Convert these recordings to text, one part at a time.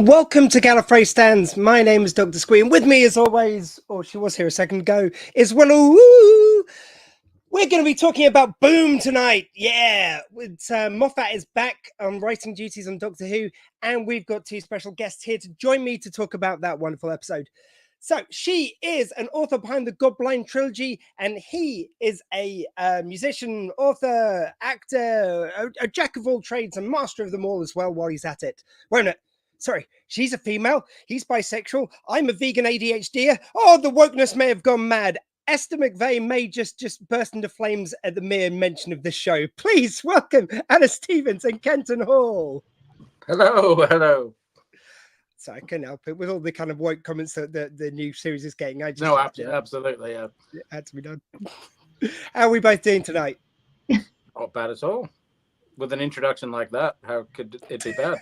Welcome to Gallifrey Stands. My name is Dr. Squee, and with me, as always, or she was here a second ago, is Willow. We're going to be talking about Boom tonight. Yeah, Moffat is back on writing duties on Doctor Who, and we've got two special guests here to join me to talk about that wonderful episode. So she is an author behind the Godblind trilogy, and he is a musician, author, actor, a jack of all trades, and master of them all as well while he's at it. Won't it? Sorry, she's a female, he's bisexual, I'm a vegan ADHDer. Oh, the wokeness may have gone mad. Esther McVeigh may just burst into flames at the mere mention of this show. Please welcome Anna Stevens and Kenton Hall. Hello. So I couldn't help it with all the kind of woke comments that the new series is getting. Absolutely, yeah. It had to be done. How are we both doing tonight? Not bad at all. With an introduction like that, how could it be bad?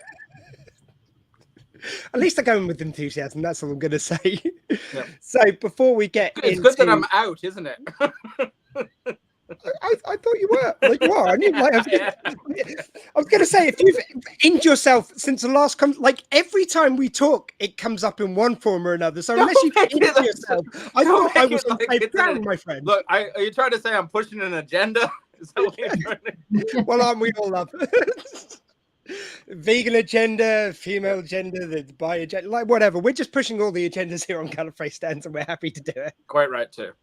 At least I'm going with enthusiasm. That's all I'm going to say. Yep. So before we get it's good that I'm out, isn't it? I thought you were. Like, you are. I was going to say, if you've injured yourself since the last every time we talk, it comes up in one form or another. So unless you've injured yourself, I thought I was on safe ground, my friend. Look, are you trying to say I'm pushing an agenda? Is that what you're trying to... Well, aren't we all, love? Vegan agenda, female agenda, the bi agenda, like whatever. We're just pushing all the agendas here on Gallifrey Stands, and we're happy to do it. Quite right too.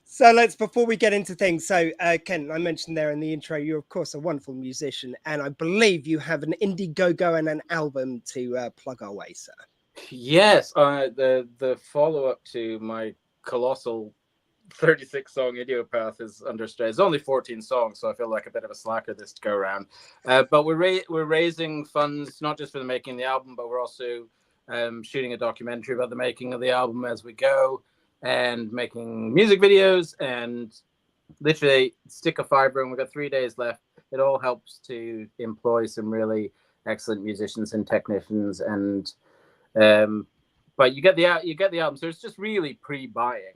So before we get into things, so Ken, I mentioned there in the intro, you're of course a wonderful musician, and I believe you have an Indiegogo and an album to plug our way, sir. Yes, the follow-up to my colossal 36-song Idiopath is understood. It's only 14 songs, so I feel like a bit of a slacker this go around. But we're raising funds not just for the making of the album, but we're also shooting a documentary about the making of the album as we go, and making music videos, and literally stick a fiver in. We've got 3 days left. It all helps to employ some really excellent musicians and technicians, and but you get the album, so it's just really pre-buying.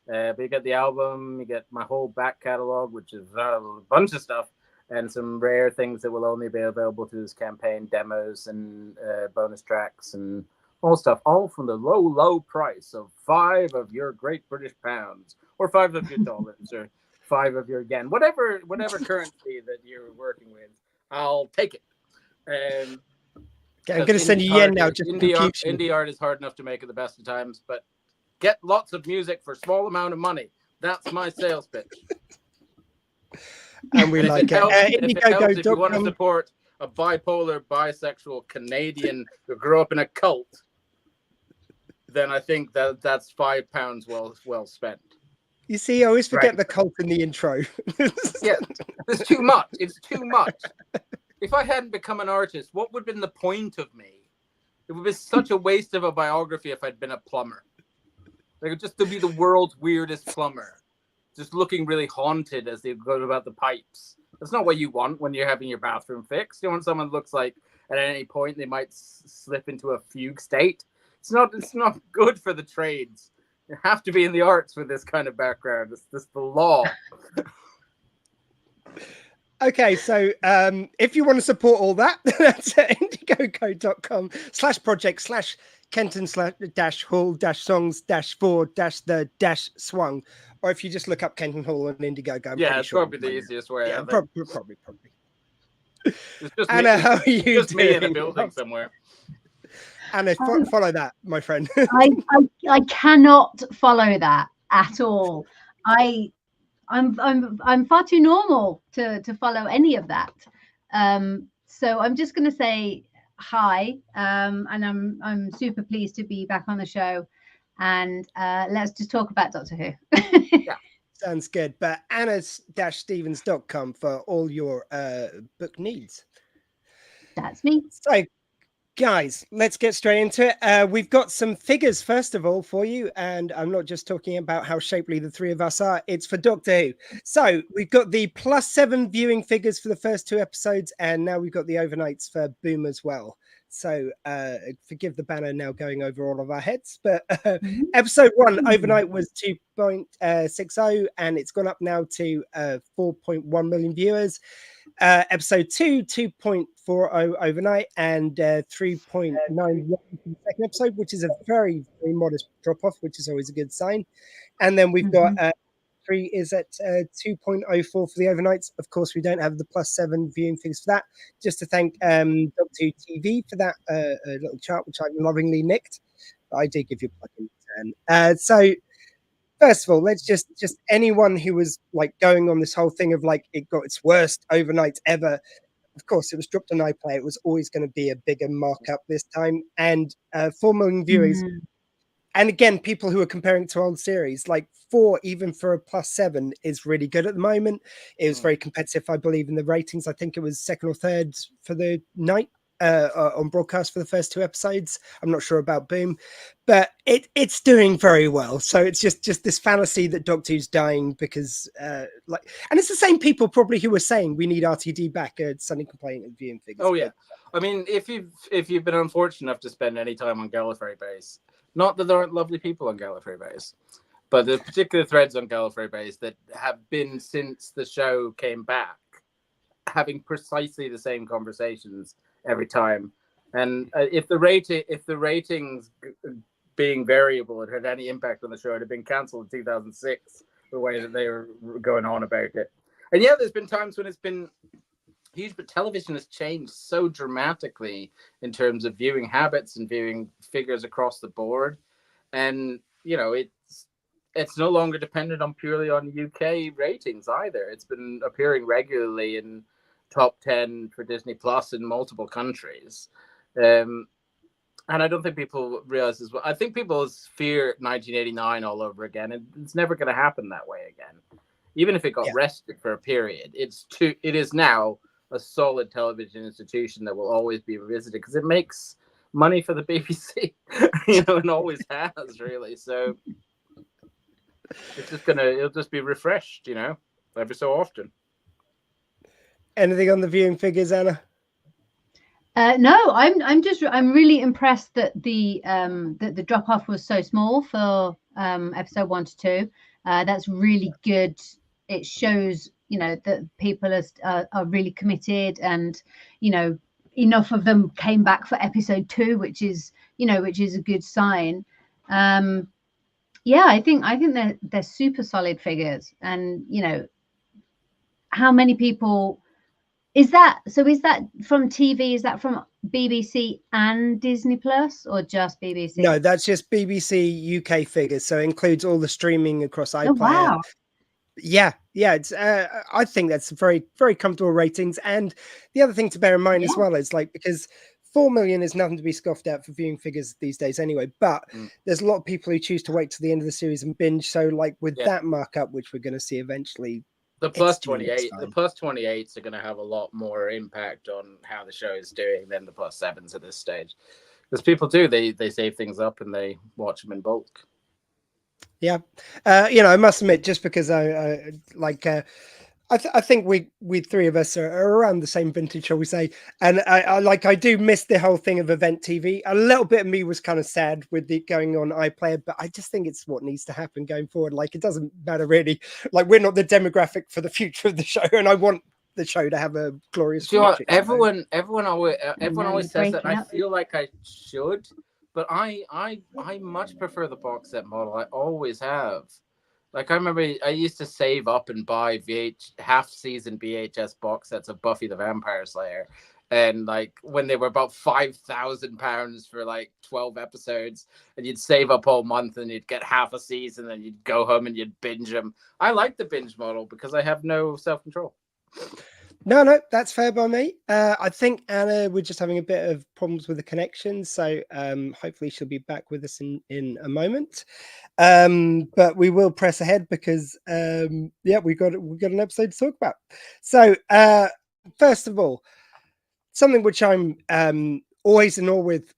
But you get the album, you get my whole back catalog, which is a bunch of stuff, and some rare things that will only be available through this campaign, demos and bonus tracks and all stuff, all from the low price of 5 of your Great British pounds, or 5 of your dollars, or 5 of your yen, whatever currency that you're working with, I'll take it. Okay, I'm going to send you yen now. Just indie art is hard enough to make at the best of times, but get lots of music for a small amount of money. That's my sales pitch. And we like it. If you want to support a bipolar, bisexual Canadian who grew up in a cult, then I think that's £5 well spent. You see, I always forget the cult in the intro. Yeah, it's too much. It's too much. If I hadn't become an artist, what would have been the point of me? It would be such a waste of a biography if I'd been a plumber. Like, just to be the world's weirdest plumber, just looking really haunted as they go about the pipes. That's not what you want when you're having your bathroom fixed. You want someone who looks like at any point they might slip into a fugue state. It's not good for the trades. You have to be in the arts with this kind of background. It's the law. Okay, so if you want to support all that, that's at indiegogo.com/project/Kenton/Hall-songs-4-the-swung, or if you just look up Kenton Hall on Indiegogo. Yeah, it's probably the easiest way. Yeah, probably. It's just Anna, me, how are you just me in a doing? building somewhere. Anna, follow that, my friend. I cannot follow that at all. I'm far too normal to follow any of that. So I'm just going to say hi, and I'm super pleased to be back on the show, and let's just talk about Doctor Who. Yeah, sounds good. But anna-stevens.com for all your book needs. That's me. So, guys, let's get straight into it. We've got some figures, first of all, for you. And I'm not just talking about how shapely the three of us are. It's for Doctor Who. So we've got the +7 viewing figures for the first 2 episodes. And now we've got the overnights for Boom as well. So forgive the banner now going over all of our heads. But episode 1 overnight was 2.60. And it's gone up now to 4.1 million viewers. Episode 2, 2.40 overnight, and 3.91 for the second episode, which is a very, very modest drop off, which is always a good sign. And then we've got 3 is at 2.04 for the overnights. Of course, we don't have the +7 viewing figures for that. Just to thank Doctor Who TV for that little chart, which I lovingly nicked. But I did give you a plug in return. So first of all, let's just anyone who was like going on this whole thing of like it got its worst overnight ever. Of course, it was dropped on iPlayer. It was always going to be a bigger markup this time, and 4 million viewers. And again, people who are comparing it to old series, like 4, even for a +7, is really good at the moment. It was very competitive, I believe, in the ratings. I think it was 2nd or 3rd for the night. On broadcast for the first 2 episodes. I'm not sure about Boom, but it's doing very well. So it's just this fallacy that Doctor Who's dying because and it's the same people probably who were saying we need RTD back, suddenly complaining of viewing figures. Oh yeah, I mean, if you've been unfortunate enough to spend any time on Gallifrey Base, not that there aren't lovely people on Gallifrey Base, but the particular threads on Gallifrey Base that have been since the show came back, having precisely the same conversations every time. And if the ratings being variable had any impact on the show, it had been cancelled in 2006, the way that they were going on about it. And yeah, there's been times when it's been huge, but television has changed so dramatically in terms of viewing habits and viewing figures across the board. And you know, it's no longer dependent on purely on UK ratings either. It's been appearing regularly in top 10 for Disney Plus in multiple countries. And I don't think people realize as well. I think people fear 1989 all over again. And it's never going to happen that way again. Even if it got rested for a period, it is now a solid television institution that will always be revisited because it makes money for the BBC, and always has really. So it'll just be refreshed, every so often. Anything on the viewing figures, Anna? No, I'm really impressed that the drop off was so small for episode 1 to 2. That's really good. It shows that people are really committed, and enough of them came back for episode 2, which is a good sign. I think they're super solid figures, and how many people. Is that from TV? Is that from BBC and Disney Plus, or just BBC? No, that's just BBC UK figures. So it includes all the streaming across iPlayer. Oh, wow. Yeah. It's I think that's very, very comfortable ratings. And the other thing to bear in mind as well is because 4 million is nothing to be scoffed at for viewing figures these days anyway. But there's a lot of people who choose to wait till the end of the series and binge. So with that markup, which we're going to see eventually. The +28s are going to have a lot more impact on how the show is doing than the +7s at this stage, because people they save things up and they watch them in bulk. Yeah, I must admit, just because I think we 3 of us are around the same vintage, shall we say? And I do miss the whole thing of event TV. A little bit of me was kind of sad with it going on iPlayer, but I just think it's what needs to happen going forward. It doesn't matter really. We're not the demographic for the future of the show, and I want the show to have a glorious future. Everyone always says that. I feel like I should, but I much prefer the box set model. I always have. Like, I remember I used to save up and buy half-season VHS box sets of Buffy the Vampire Slayer. And, like, when they were about £5,000 for, like, 12 episodes, and you'd save up all month and you'd get half a season and you'd go home and you'd binge them. I like the binge model because I have no self-control. No, that's fair by me. I think Anna, we're just having a bit of problems with the connection, so hopefully she'll be back with us in a moment. But we will press ahead because we've got an episode to talk about. So first of all, something which I'm always in awe with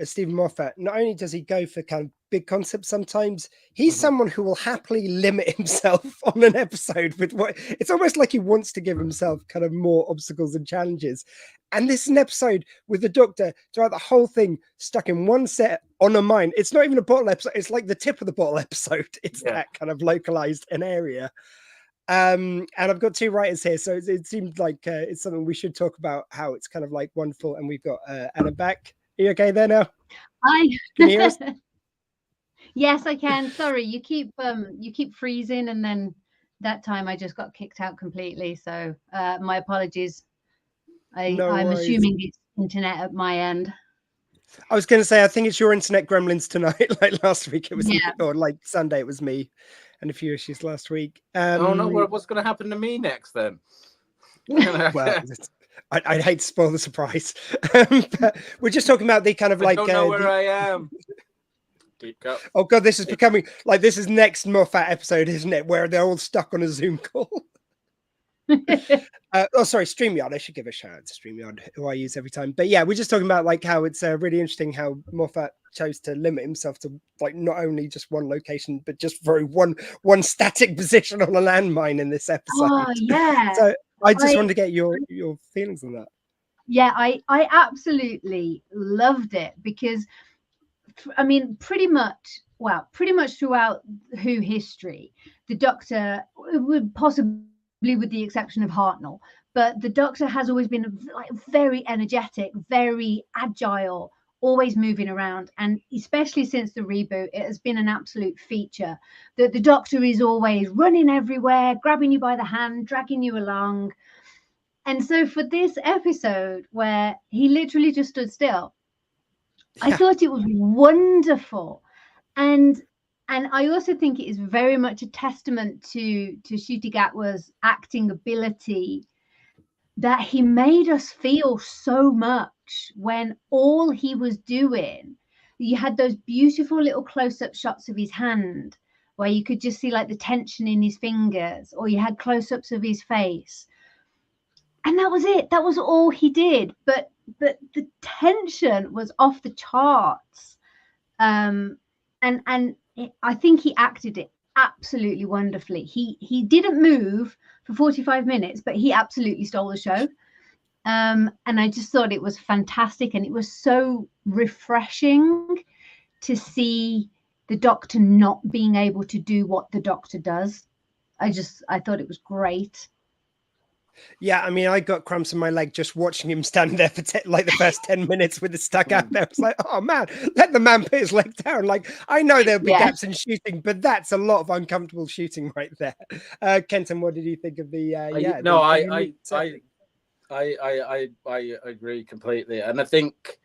Stephen Moffat. Not only does he go for kind of big concepts, sometimes he's someone who will happily limit himself on an episode with what it's almost like he wants to give himself kind of more obstacles and challenges. And this is an episode with the Doctor throughout the whole thing stuck in one set on a mine. It's not even a bottle episode. It's like the tip of the bottle episode. It's that kind of localized an area. And I've got two writers here, so it seemed like it's something we should talk about, how it's kind of like wonderful. And we've got Anna back. Are you okay there now? Hi. Can you hear us? Yes, I can. Sorry, you keep freezing, and then that time I just got kicked out completely. So my apologies. I'm assuming it's internet at my end. I was going to say, I think it's your internet gremlins tonight. Like last week, it was or like Sunday, it was me, and a few issues last week. Oh no, what's going to happen to me next then? Well, I'd hate to spoil the surprise. But we're just talking about the kind of like. I don't know where I am. Deep cut. Oh god, this is becoming like this is next Moffat episode, isn't it? Where they're all stuck on a Zoom call. Sorry, StreamYard. I should give a shout out to StreamYard, who I use every time. But yeah, we're just talking about like how it's really interesting how Moffat chose to limit himself to like not only just one location, but just very one static position on a landmine in this episode. Oh yeah. So I just wanted to get your feelings on that. Yeah, I absolutely loved it because I mean, pretty much throughout Who history, the Doctor would possibly, with the exception of Hartnell, but the Doctor has always been like very energetic, very agile, always moving around, and especially since the reboot, it has been an absolute feature that the Doctor is always running everywhere, grabbing you by the hand, dragging you along. And so for this episode where he literally just stood still, I thought it was wonderful. And I also think it is very much a testament to Ncuti Gatwa's acting ability that he made us feel so much when all he was doing, you had those beautiful little close-up shots of his hand where you could just see like the tension in his fingers, or you had close-ups of his face. And that was it. That was all he did. But the tension was off the charts. And I think he acted it absolutely wonderfully. He didn't move for 45 minutes, but he absolutely stole the show. And I just thought it was fantastic, and it was so refreshing to see the Doctor not being able to do what the Doctor does. I thought it was great. Yeah, I mean, I got cramps in my leg just watching him stand there for like the first 10 minutes with it stuck out there. It's like, oh man, let the man put his leg down. Like, I know there'll be gaps in shooting, but that's a lot of uncomfortable shooting right there. Kenton, what did you think of the? I agree completely, and I think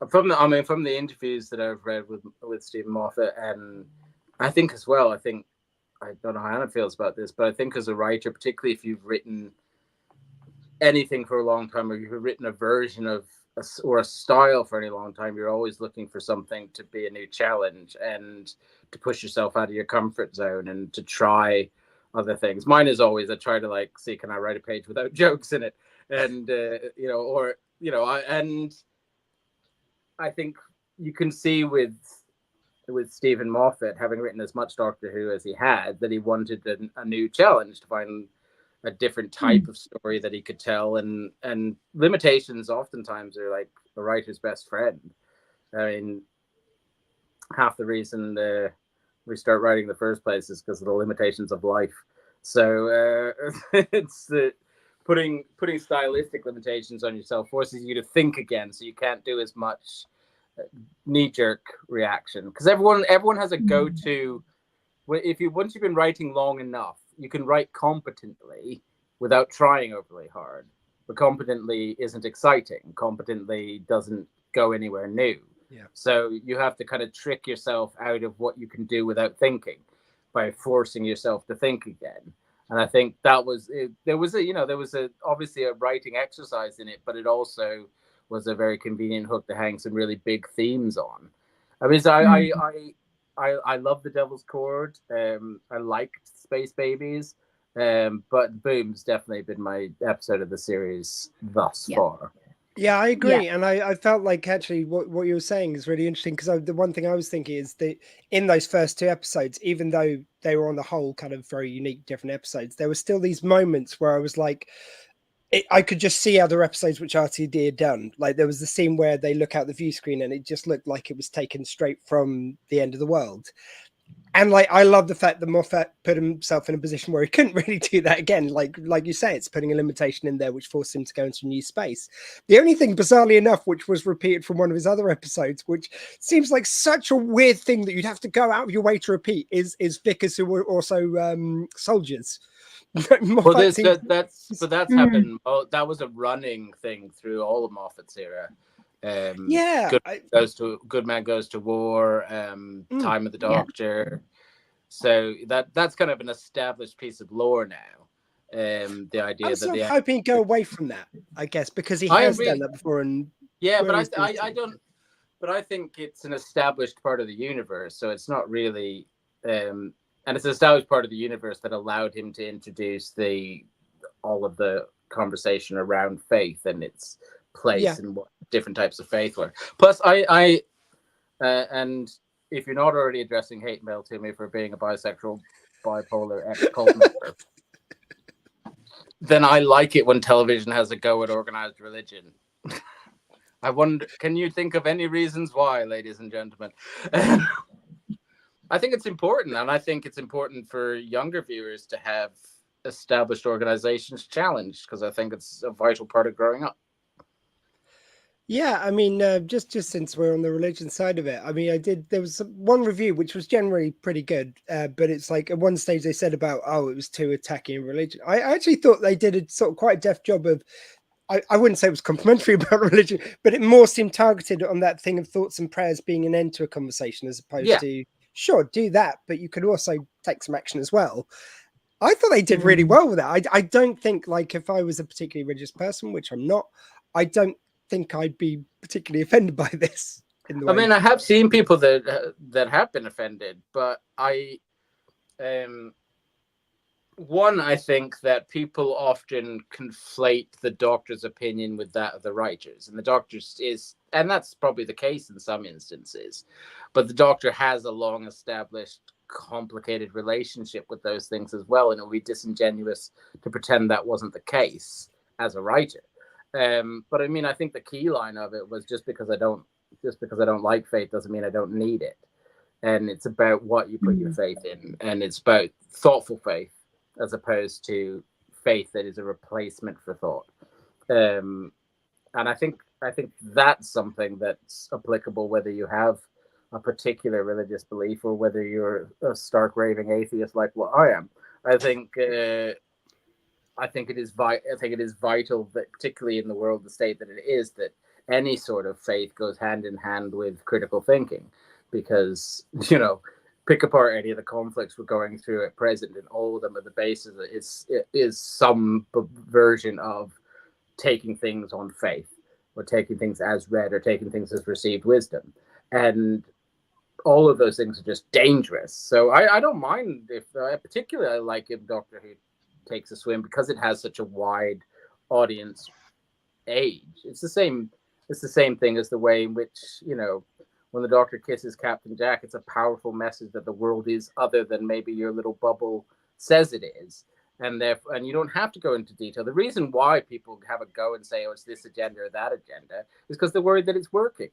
from the interviews that I've read with Stephen Moffat, and I think as well, I don't know how Anna feels about this, but I think as a writer, particularly if you've written anything for a long time, or you've written a version of or a style for any long time, you're always looking for something to be a new challenge and to push yourself out of your comfort zone and to try other things. Mine is always I try to like see, can I write a page without jokes in it, and and I think you can see with Stephen Moffat, having written as much Doctor Who as he had, that he wanted a new challenge, to find a different type of story that he could tell, and limitations oftentimes are like a writer's best friend. I mean, half the reason we start writing in the first place is because of the limitations of life. So it's putting stylistic limitations on yourself forces you to think again, so you can't do as much knee-jerk reaction, because everyone has a go-to if you once you've been writing long enough, you can write competently without trying overly hard. But competently isn't exciting. Competently doesn't go anywhere new. Yeah. So you have to kind of trick yourself out of what you can do without thinking by forcing yourself to think again. And I think that was it. There was obviously a writing exercise in it, but it also was a very convenient hook to hang some really big themes on. I mean, I love The Devil's Chord. I liked Space Babies, but Boom's definitely been my episode of the series thus far. Yeah, I agree. And I felt like actually what you were saying is really interesting, because the one thing I was thinking is that in those first 2 episodes, even though they were on the whole kind of very unique, different episodes, there were still these moments where I was like, I could just see other episodes which RTD had done. Like there was the scene where they look out the view screen and it just looked like it was taken straight from The End of the World. And like, I love the fact that Moffat put himself in a position where he couldn't really do that again. Like you say, it's putting a limitation in there, which forced him to go into a new space. The only thing, bizarrely enough, which was repeated from one of his other episodes, which seems like such a weird thing that you'd have to go out of your way to repeat, is vicars who were also soldiers. Well, that's happened. Oh, that was a running thing through all of Moffat's era. Good Man Goes to War, Time of the Doctor. So that's kind of an established piece of lore now. The idea I'm that hoping to go away from that, I guess, because he has done that before. And but I don't. But I think it's an established part of the universe, so it's not really. And it's an established part of the universe that allowed him to introduce all of the conversation around faith and its place and what different types of faith were. Plus, and if you're not already addressing hate mail to me for being a bisexual, bipolar ex-cult member, then I like it when television has a go at organized religion. I wonder, can you think of any reasons why, ladies and gentlemen? I think it's important, and I think it's important for younger viewers to have established organizations challenged, because I think it's a vital part of growing up. Yeah, I mean, just since we're on the religion side of it, I mean, there was one review which was generally pretty good, but it's like at one stage they said about, it was too attacking religion. I actually thought they did a sort of quite deft job of, I wouldn't say it was complimentary about religion, but it more seemed targeted on that thing of thoughts and prayers being an end to a conversation, as opposed to, sure, do that, but you could also take some action as well. I thought they did really well with that. I don't think, like, if I was a particularly religious person, which I'm not, I don't think I'd be particularly offended by this. I mean, I have seen people that have been offended, but I think that people often conflate the Doctor's opinion with that of the writers, and the Doctor's and that's probably the case in some instances, but the Doctor has a long established complicated relationship with those things as well, and it would be disingenuous to pretend that wasn't the case as a writer. But I mean, I think the key line of it was just because I don't like faith doesn't mean I don't need it, and it's about what you put your faith in, and it's about thoughtful faith as opposed to faith that is a replacement for thought. And I think that's something that's applicable whether you have a particular religious belief or whether you're a stark raving atheist like what I am. I think it is vital that, particularly in the world, the state that it is, that any sort of faith goes hand in hand with critical thinking, because, pick apart any of the conflicts we're going through at present, and all of them at the basis of it is some version of taking things on faith, or taking things as read, or taking things as received wisdom. And all of those things are just dangerous. So I don't mind if, particularly I like if Doctor Who takes a swim, because it has such a wide audience age. It's the same thing as the way in which, when the Doctor kisses Captain Jack, it's a powerful message that the world is other than maybe your little bubble says it is. And you don't have to go into detail. The reason why people have a go and say, it's this agenda or that agenda, is because they're worried that it's working,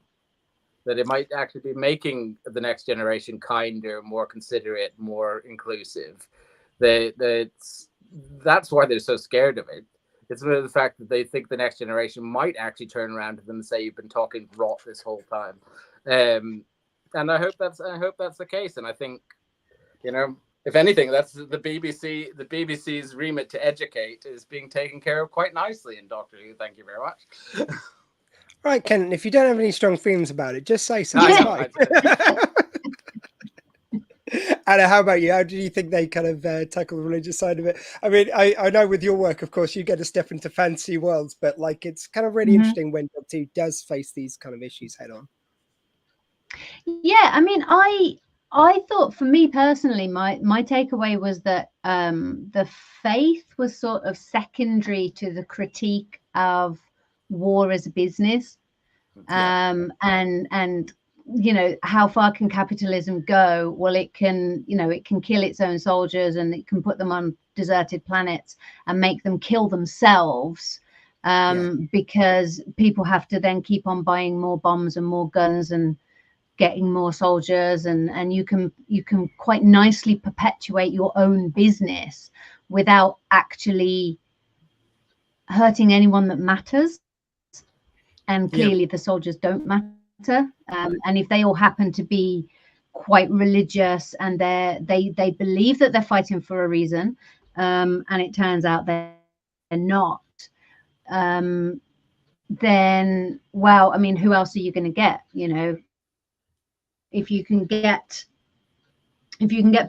that it might actually be making the next generation kinder, more considerate, more inclusive. That's why they're so scared of it. It's the fact that they think the next generation might actually turn around to them and say, you've been talking rot this whole time. And I hope that's the case. And I think you know, if anything, that's the BBC. The BBC's remit to educate is being taken care of quite nicely in Doctor Who. Thank you very much. Right, Ken, if you don't have any strong feelings about it, just say so. I know. Anna, how about you? How do you think they kind of tackle the religious side of it? I mean, I know with your work, of course, you get to step into fantasy worlds, but like it's kind of really interesting when Doctor Who does face these kind of issues head on. Yeah, I mean, I thought for me personally, my takeaway was that the faith was sort of secondary to the critique of war as a business, and you know, how far can capitalism go? Well, it can, you know, it can kill its own soldiers, and it can put them on deserted planets and make them kill themselves, because people have to then keep on buying more bombs and more guns and getting more soldiers, and you can quite nicely perpetuate your own business without actually hurting anyone that matters. And clearly the soldiers don't matter. And if they all happen to be quite religious and they believe that they're fighting for a reason, and it turns out they're not, then, well, I mean, who else are you going to get? You know, if you can get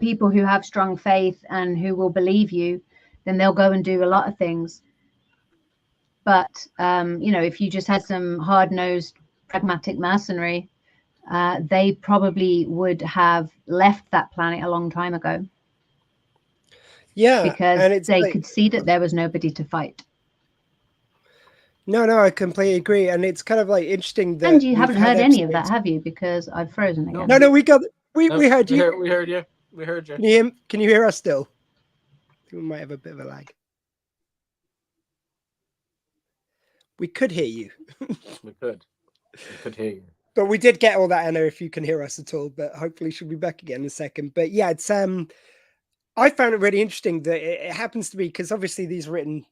people who have strong faith and who will believe you, then they'll go and do a lot of things. But you know, if you just had some hard-nosed pragmatic mercenary, they probably would have left that planet a long time ago. Yeah, because they could see that there was nobody to fight. No, I completely agree, and it's kind of like interesting that. And you haven't heard any of that, have you? Because I've frozen again. No, we heard you. We heard you. We heard you. Can you hear us still? I think we might have a bit of a lag. We could hear you. We could hear you. But we did get all that, Anna, if you can hear us at all. But hopefully she'll be back again in a second. But yeah, it's I found it really interesting that it happens to be, because obviously these are written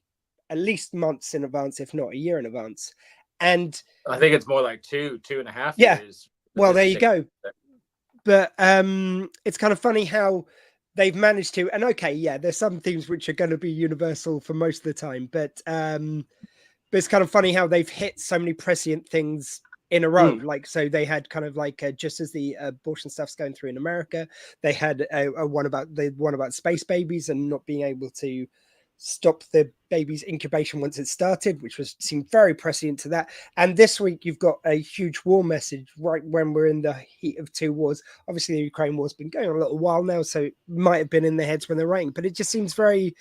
at least months in advance, if not a year in advance. And I think it's more like 2.5 years. years. Well, there you go. But it's kind of funny how they've managed to, and okay, yeah, there's some themes which are going to be universal for most of the time, but it's kind of funny how they've hit so many prescient things in a row. Like, so they had kind of like just as the abortion stuff's going through in America, they had one about space babies and not being able to stop the baby's incubation once it started, which seemed very prescient to that. And this week you've got a huge war message right when we're in the heat of two wars. Obviously the Ukraine war's been going on a little while now, so it might have been in their heads when they're writing, but it just seems very,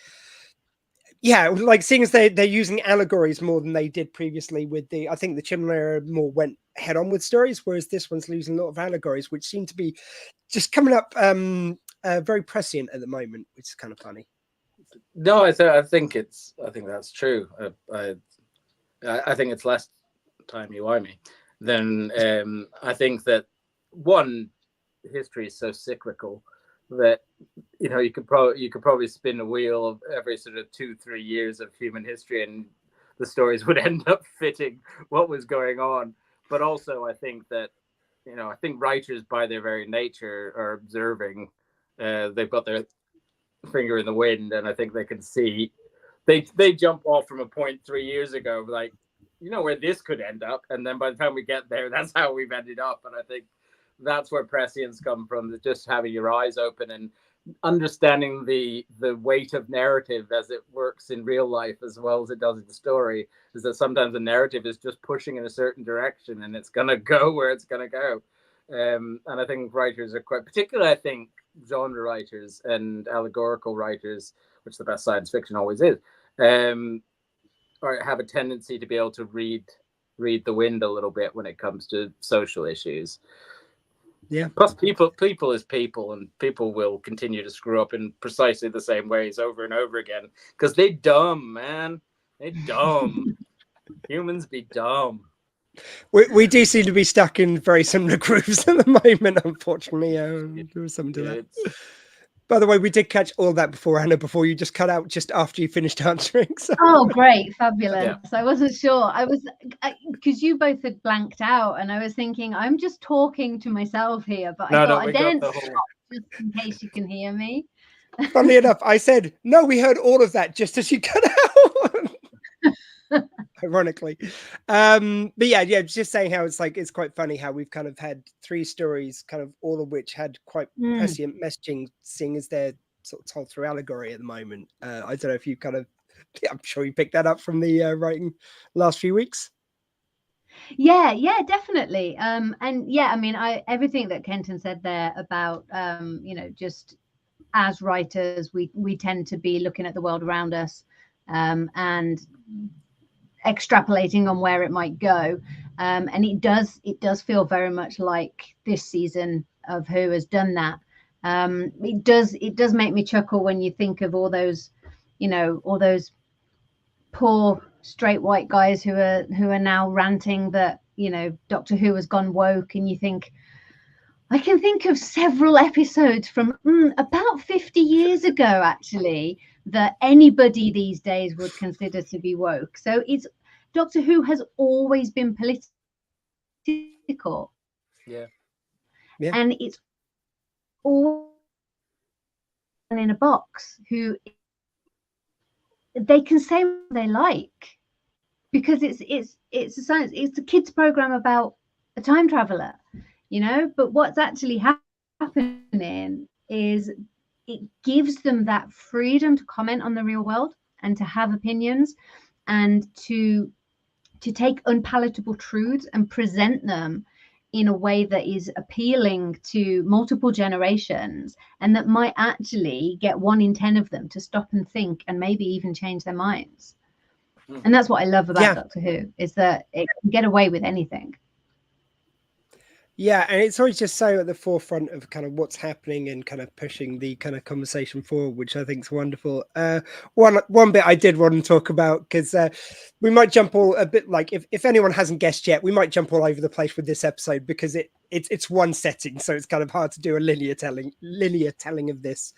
yeah, like seeing as they're using allegories more than they did previously with I think the Chibnall era more went head on with stories, whereas this one's losing a lot of allegories, which seem to be just coming up very prescient at the moment, which is kind of funny. No, I think that's true. I think it's less timey-wimey than I think that one, history is so cyclical that, you know, you could probably spin a wheel of every sort of 2-3 years of human history and the stories would end up fitting what was going on. But also I think that, you know, I think writers by their very nature are observing. They've got their finger in the wind, and I think they can see. They jump off from a point 3 years ago, like, you know, where this could end up, and then by the time we get there, that's how we've ended up. And I think that's where prescience come from, just having your eyes open and understanding the weight of narrative as it works in real life as well as it does in the story, is that sometimes the narrative is just pushing in a certain direction and it's gonna go where it's gonna go. And I think writers are quite, particularly I think genre writers and allegorical writers, which the best science fiction always is, or have a tendency to be able to read the wind a little bit when it comes to social issues. Yeah. Plus, people is people, and people will continue to screw up in precisely the same ways over and over again because they dumb, man. They dumb. Humans be dumb. We do seem to be stuck in very similar grooves at the moment, unfortunately. There was something to that. By the way, we did catch all that before, Anna, before you just cut out just after you finished answering. So. Oh, great. Fabulous. Yeah. I wasn't sure. Because you both had blanked out and I was thinking, I'm just talking to myself here, but I thought I didn't stop just in case you can hear me. Funnily enough, I said, no, we heard all of that just as you cut out. Ironically. But yeah, just saying how it's quite funny how we've kind of had 3 stories, kind of all of which had quite prescient messaging, seeing as they're sort of told through allegory at the moment. I don't know if you kind of, I'm sure you picked that up from the writing last few weeks. Yeah, definitely. And yeah, I mean, everything that Kenton said there about just as writers, we tend to be looking at the world around us and extrapolating on where it might go. And it does feel very much like this season of Who has done that. It does make me chuckle when you think of all those poor straight white guys who are now ranting that Doctor Who has gone woke, and you think, I can think of several episodes from about 50 years ago actually that anybody these days would consider to be woke. So it's Doctor Who has always been political. Yeah. And it's all in a box who they can say what they like, because it's a science, it's a kids program about a time traveler, but what's actually happening is it gives them that freedom to comment on the real world and to have opinions and to take unpalatable truths and present them in a way that is appealing to multiple generations, and that might actually get 1 in 10 of them to stop and think and maybe even change their minds. And that's what I love about Doctor Who, is that it can get away with anything. Yeah, and it's always just so at the forefront of kind of what's happening and kind of pushing the kind of conversation forward, which I think is wonderful. One bit I did want to talk about, because we might jump all a bit, like if anyone hasn't guessed yet, we might jump all over the place with this episode because it's one setting, so it's kind of hard to do a linear telling of this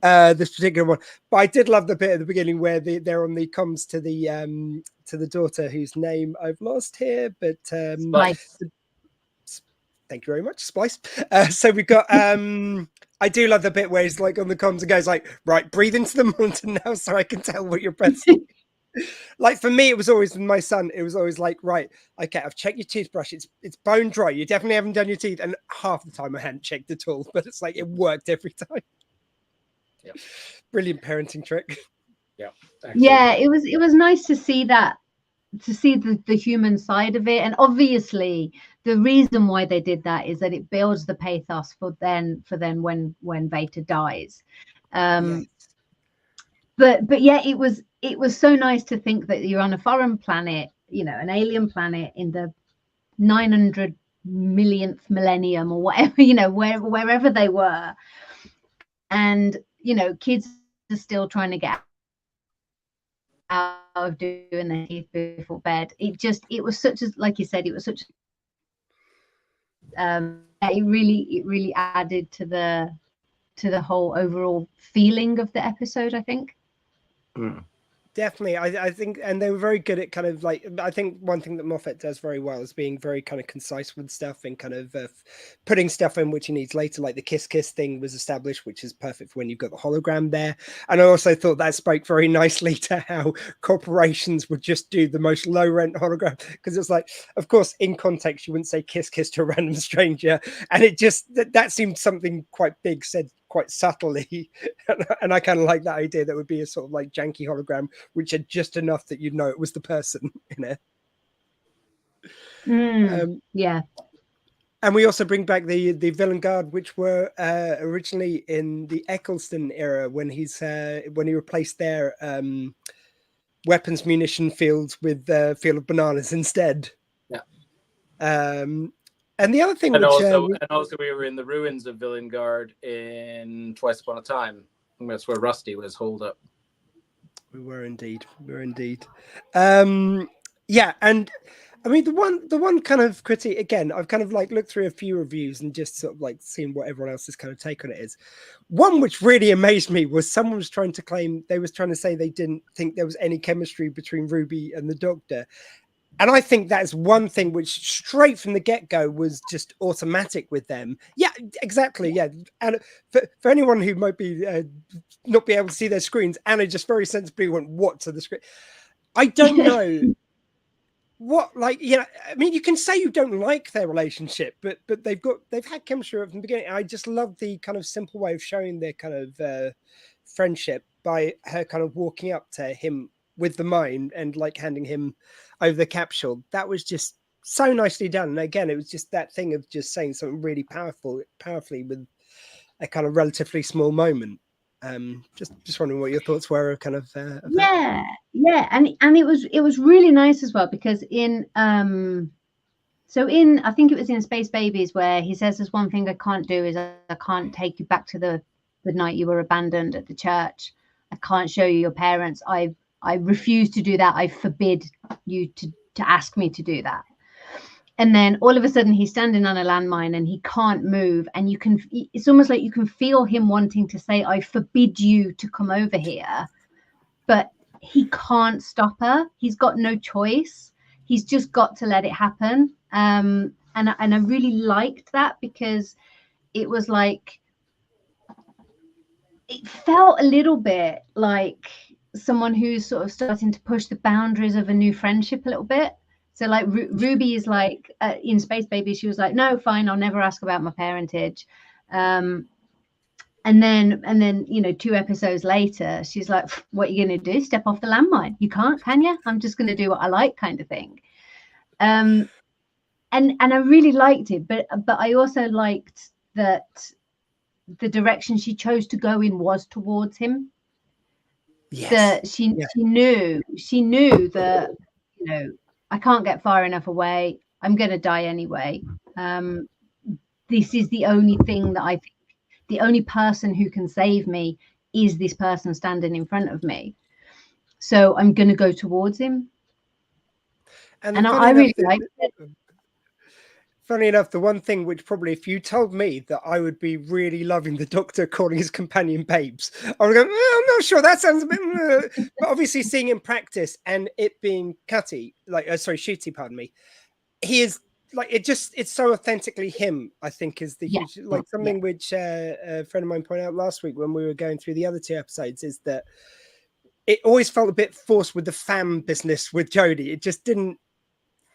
particular one. But I did love the bit at the beginning where they're on the comms to the daughter whose name I've lost here, but thank you very much, Splice. So we've got I do love the bit where he's like on the comms and goes like, right, breathe into the monitor now so I can tell what you're pressing. Like for me, it was always with my son, it was always like, right, okay, I've checked your toothbrush, it's bone dry, you definitely haven't done your teeth. And half the time I hadn't checked at all, but it's like it worked every time. Yeah. Brilliant parenting trick. Yeah. Yeah, it was nice to see that, to see the human side of it. And obviously the reason why they did that is that it builds the pathos for then when Veta dies. Yes. But yeah, it was so nice to think that you're on a foreign planet, an alien planet in the 900 millionth millennium or whatever, wherever they were, and kids are still trying to get out of doing their teeth before bed. It was such a, like you said, it was such it really added to the whole overall feeling of the episode, I think. Definitely. I think, and they were very good at kind of like, I think one thing that Moffat does very well is being very kind of concise with stuff and kind of putting stuff in which he needs later, like the kiss thing was established, which is perfect for when you've got the hologram there. And I also thought that spoke very nicely to how corporations would just do the most low rent hologram, because it's like, of course, in context, you wouldn't say kiss to a random stranger. And it just, that seemed something quite big said quite subtly. And I kind of like that idea that would be a sort of like janky hologram which had just enough that you'd know it was the person in it. Yeah. And we also bring back the villain guard, which were originally in the Eccleston era when he replaced their weapons munition fields with the field of bananas instead. Yeah. And the other thing, and also we were in the ruins of Villengard in Twice Upon a Time. That's where Rusty was holed up. We were indeed. Yeah, and I mean the one kind of critique, again, I've kind of like looked through a few reviews and just sort of like seen what everyone else's kind of take on it is. One which really amazed me was someone was trying to say they didn't think there was any chemistry between Ruby and the Doctor. And I think that's one thing which straight from the get-go was just automatic with them. Yeah, exactly. Yeah. And for anyone who might be not be able to see their screens, Anna just very sensibly went, what to the screen? I don't know what, like, you know, I mean, you can say you don't like their relationship, but they've had chemistry from the beginning. I just love the kind of simple way of showing their kind of friendship by her kind of walking up to him with the mine and like handing him over the capsule. That was just so nicely done. And again, it was just that thing of just saying something really powerfully with a kind of relatively small moment. Just wondering what your thoughts were kind of yeah, and it was really nice as well, because in I think it was in Space Babies where he says there's one thing I can't do is I can't take you back to the night you were abandoned at the church. I can't show you your parents. I refuse to do that. I forbid you to ask me to do that. And then all of a sudden he's standing on a landmine and he can't move. And it's almost like you can feel him wanting to say, I forbid you to come over here. But he can't stop her. He's got no choice. He's just got to let it happen. And I really liked that, because it was like, it felt a little bit like someone who's sort of starting to push the boundaries of a new friendship a little bit. So like Ruby is like in Space Baby, she was like, no, fine, I'll never ask about my parentage. And then, you know, 2 episodes later, she's like, what are you going to do? Step off the landmine? You can't, can you? I'm just going to do what I like, kind of thing. And I really liked it, but I also liked that the direction she chose to go in was towards him. yes. That she knew that, you know, I can't get far enough away. I'm going to die anyway. This is the only thing that I think, the only person who can save me is this person standing in front of me. So I'm going to go towards him. And I really liked it. Funny enough, the one thing which probably, if you told me that I would be really loving the Doctor calling his companion babes, I would go, I'm not sure. That sounds a bit... But obviously seeing in practice and it being Shooty, pardon me, he is like, it's so authentically him, I think, is the huge, like something which a friend of mine pointed out last week when we were going through the other 2 episodes, is that it always felt a bit forced with the fan business with Jodie. It just didn't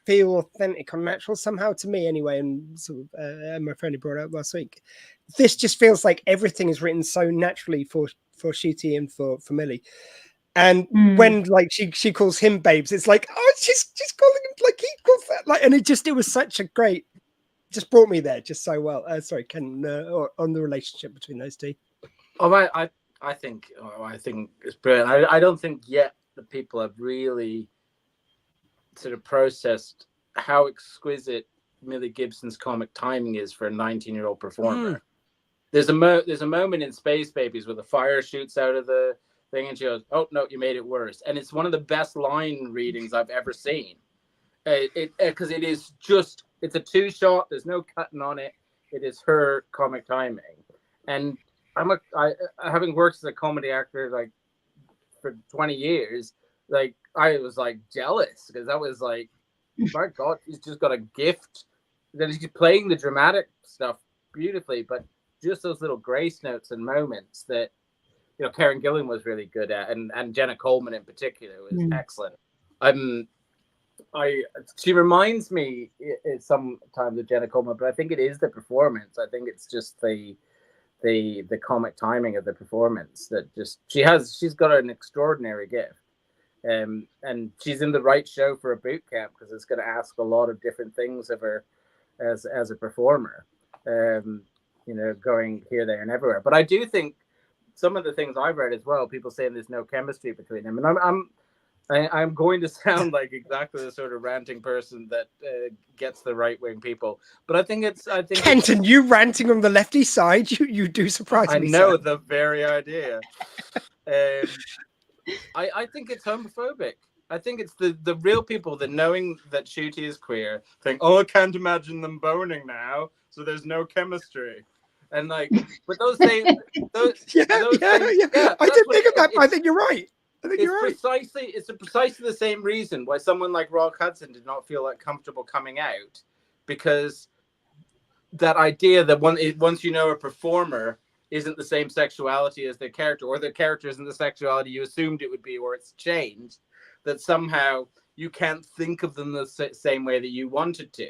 feel authentic or natural somehow to me anyway. And sort of, my friend who brought it up last week, this just feels like everything is written so naturally for Shooty and for Millie. And when like she calls him babes, it's like, oh, she's calling him like he calls that, like, and it was such a great, just brought me there just so well. Sorry, Ken, on the relationship between those 2. Oh, I think it's brilliant. I don't think yet that people have really sort of processed how exquisite Millie Gibson's comic timing is for a 19-year-old performer. There's a moment in Space Babies where the fire shoots out of the thing and she goes, oh no, you made it worse. And it's one of the best line readings I've ever seen. Because it's a 2-shot, there's no cutting on it. It is her comic timing. And having worked as a comedy actor like for 20 years, like I was like jealous, because that was like, my God, he's just got a gift. Then he's playing the dramatic stuff beautifully, but just those little grace notes and moments that, you know, Karen Gillan was really good at, and Jenna Coleman in particular was excellent. She reminds me sometimes of Jenna Coleman, but I think it is the performance. I think it's just the comic timing of the performance that just she's got an extraordinary gift. And she's in the right show for a boot camp, because it's going to ask a lot of different things of her as a performer, you know, going here, there, and everywhere. But I do think some of the things I've read as well, people saying there's no chemistry between them, and I'm going to sound like exactly the sort of ranting person that gets the right-wing people, but I think Kenton, you ranting on the lefty side, you do surprise me. I know, the very idea. I think it's homophobic. I think it's the real people that, knowing that Shooty is queer, think, oh, I can't imagine them boning now, so there's no chemistry. And like, but those things, I didn't think of that, but I think you're right. I think you're right. It's precisely the same reason why someone like Rock Hudson did not feel like comfortable coming out, because that idea that once you know a performer isn't the same sexuality as their character, or their character isn't the sexuality you assumed it would be, or it's changed, that somehow you can't think of them the same way that you wanted to.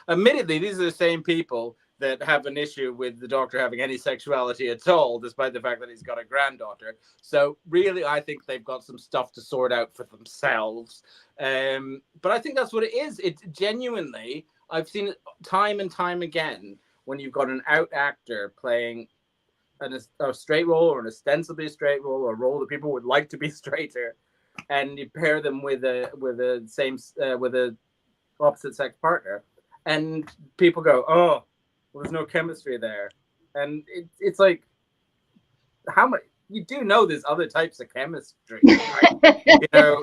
Admittedly, these are the same people that have an issue with the Doctor having any sexuality at all, despite the fact that he's got a granddaughter. So really, I think they've got some stuff to sort out for themselves. But I think that's what it is. It's genuinely, I've seen it time and time again, when you've got an out actor playing a straight role, or an ostensibly straight role, or a role that people would like to be straighter, and you pair them with a opposite sex partner, and people go, "Oh, well, there's no chemistry there," and it's like, how much you do know there's other types of chemistry, right? You know,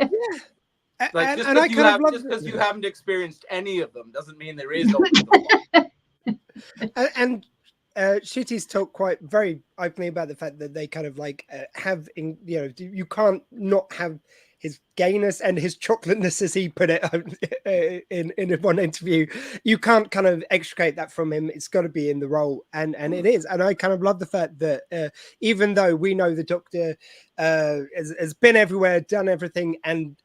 like just because you haven't experienced any of them doesn't mean there is only the one. And Shitty's talked quite very openly about the fact that they kind of like have, you can't not have his gayness and his chocolateness, as he put it in one interview. You can't kind of extricate that from him. It's got to be in the role, and it is. And I kind of love the fact that even though we know the Doctor has been everywhere, done everything, and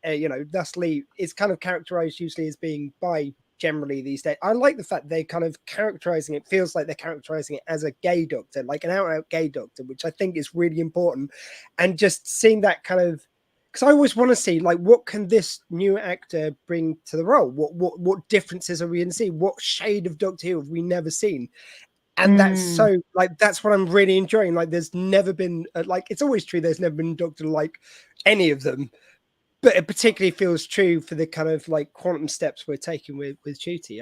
thusly is kind of characterized usually as being bi generally these days. I like the fact they kind of characterizing it, feels like they're characterizing it as a gay Doctor, like an out Gay Doctor, which I think is really important. And just seeing that kind of, because I always want to see, like, what can this new actor bring to the role? What differences are we going to see? What shade of Doctor Who have we never seen? And that's so, like, that's what I'm really enjoying. Like, there's never been, like, it's always true, there's never been a Doctor like any of them. But it particularly feels true for the kind of like quantum steps we're taking with Ncuti.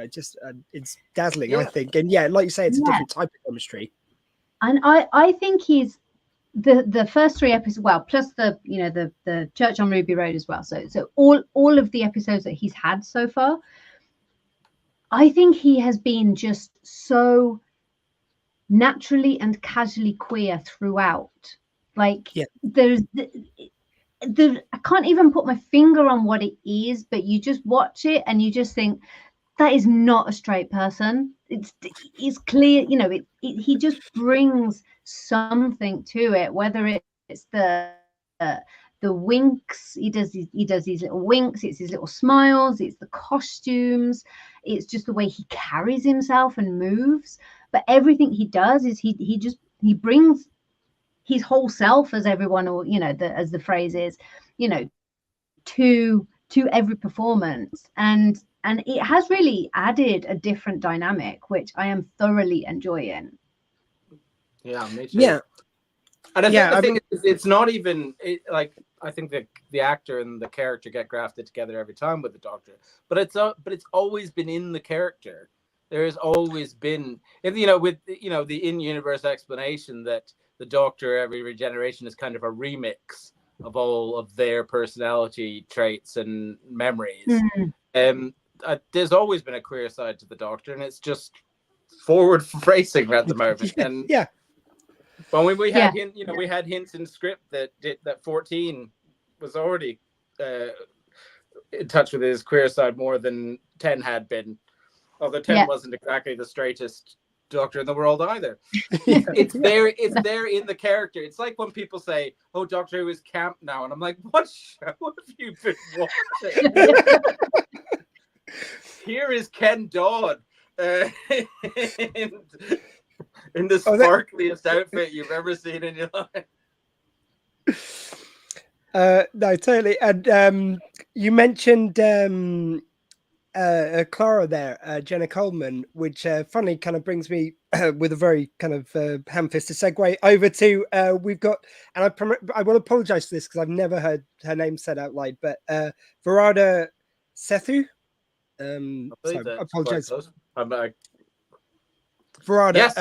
It's dazzling, I think. And yeah, like you say, it's a different type of chemistry. And I think he's the first 3 episodes, well, plus the Church on Ruby Road as well. So all of the episodes that he's had so far, I think he has been just so naturally and casually queer throughout. Like I can't even put my finger on what it is, but you just watch it and you just think that is not a straight person. It's clear, he just brings something to it, whether it's the winks, he does these little winks, it's his little smiles, it's the costumes, it's just the way he carries himself and moves. But everything he does is he brings his whole self, as everyone, or as the phrase is, to every performance, and it has really added a different dynamic, which I am thoroughly enjoying. Yeah, me too. Yeah, and I think it's not even like, I think that the actor and the character get grafted together every time with the Doctor, but it's always been in the character. There has always been, with the in-universe explanation that the Doctor every regeneration is kind of a remix of all of their personality traits and memories. There's always been a queer side to the Doctor, and it's just forward facing at the moment. And yeah, well, we had we had hints in script that 14 was already in touch with his queer side more than 10 had been, although 10 wasn't exactly the straightest Doctor in the world either. It's there in the character. It's like when people say, "Oh, Doctor Who is camp now," and I'm like, "What show have you been watching?" Here is Ken Dodd in the sparkliest outfit you've ever seen in your life. No, totally. And you mentioned Clara there, Jenna Coleman, which funny kind of brings me with a very kind of ham-fisted segue over to we've got, and I will apologize for this because I've never heard her name said out loud, but Varada Sethu. So I apologize. Varada. Yes,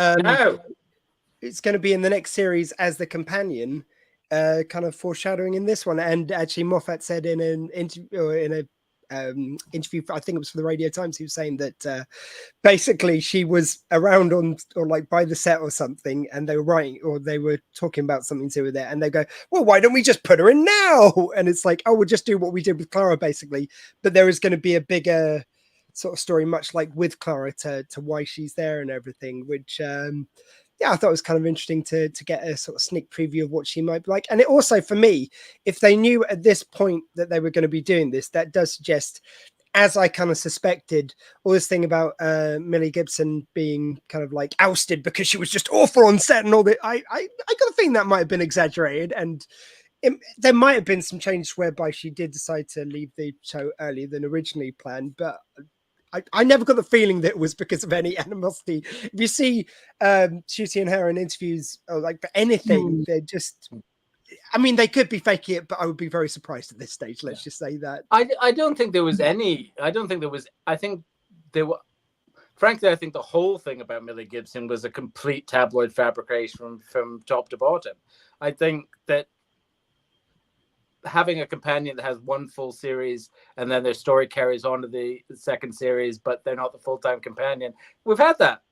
it's going to be in the next series as the companion, kind of foreshadowing in this one. And actually, Moffat said in an interview, or in interview. I think it was for the Radio Times. He was saying that basically she was around on or like by the set or something, and they were writing or they were talking about something to do with it, and they go, "Well, why don't we just put her in now?" And it's like, "Oh, we'll just do what we did with Clara, basically." But there is going to be a bigger sort of story, much like with Clara, to why she's there and everything, which yeah, I thought it was kind of interesting to get a sort of sneak preview of what she might be like. And it also, for me, if they knew at this point that they were going to be doing this, that does suggest, as I kind of suspected, all this thing about Millie Gibson being kind of like ousted because she was just awful on set and all that. I got a feeling that might have been exaggerated, and there might have been some changes whereby she did decide to leave the show earlier than originally planned, but I never got the feeling that it was because of any animosity. If you see Ncuti and her in interviews or like for anything, they're just, I mean, they could be faking it, but I would be very surprised at this stage. Let's just say that. I don't think there was any, I think there were, frankly, I think the whole thing about Millie Gibson was a complete tabloid fabrication from top to bottom. I think that having a companion that has one full series and then their story carries on to the second series, but they're not the full-time companion. We've had that.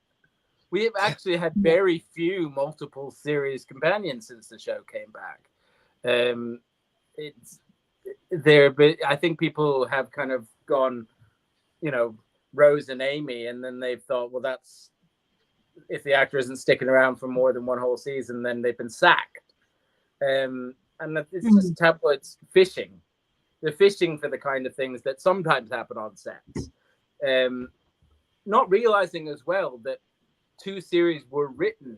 We have actually had very few multiple series companions since the show came back. It's there, but I think people have kind of gone, you know, Rose and Amy, and then they've thought, well, that's if the actor isn't sticking around for more than one whole season, then they've been sacked. And it's just tabloids fishing. They're fishing for the kind of things that sometimes happen on sets. Not realizing as well that 2 series were written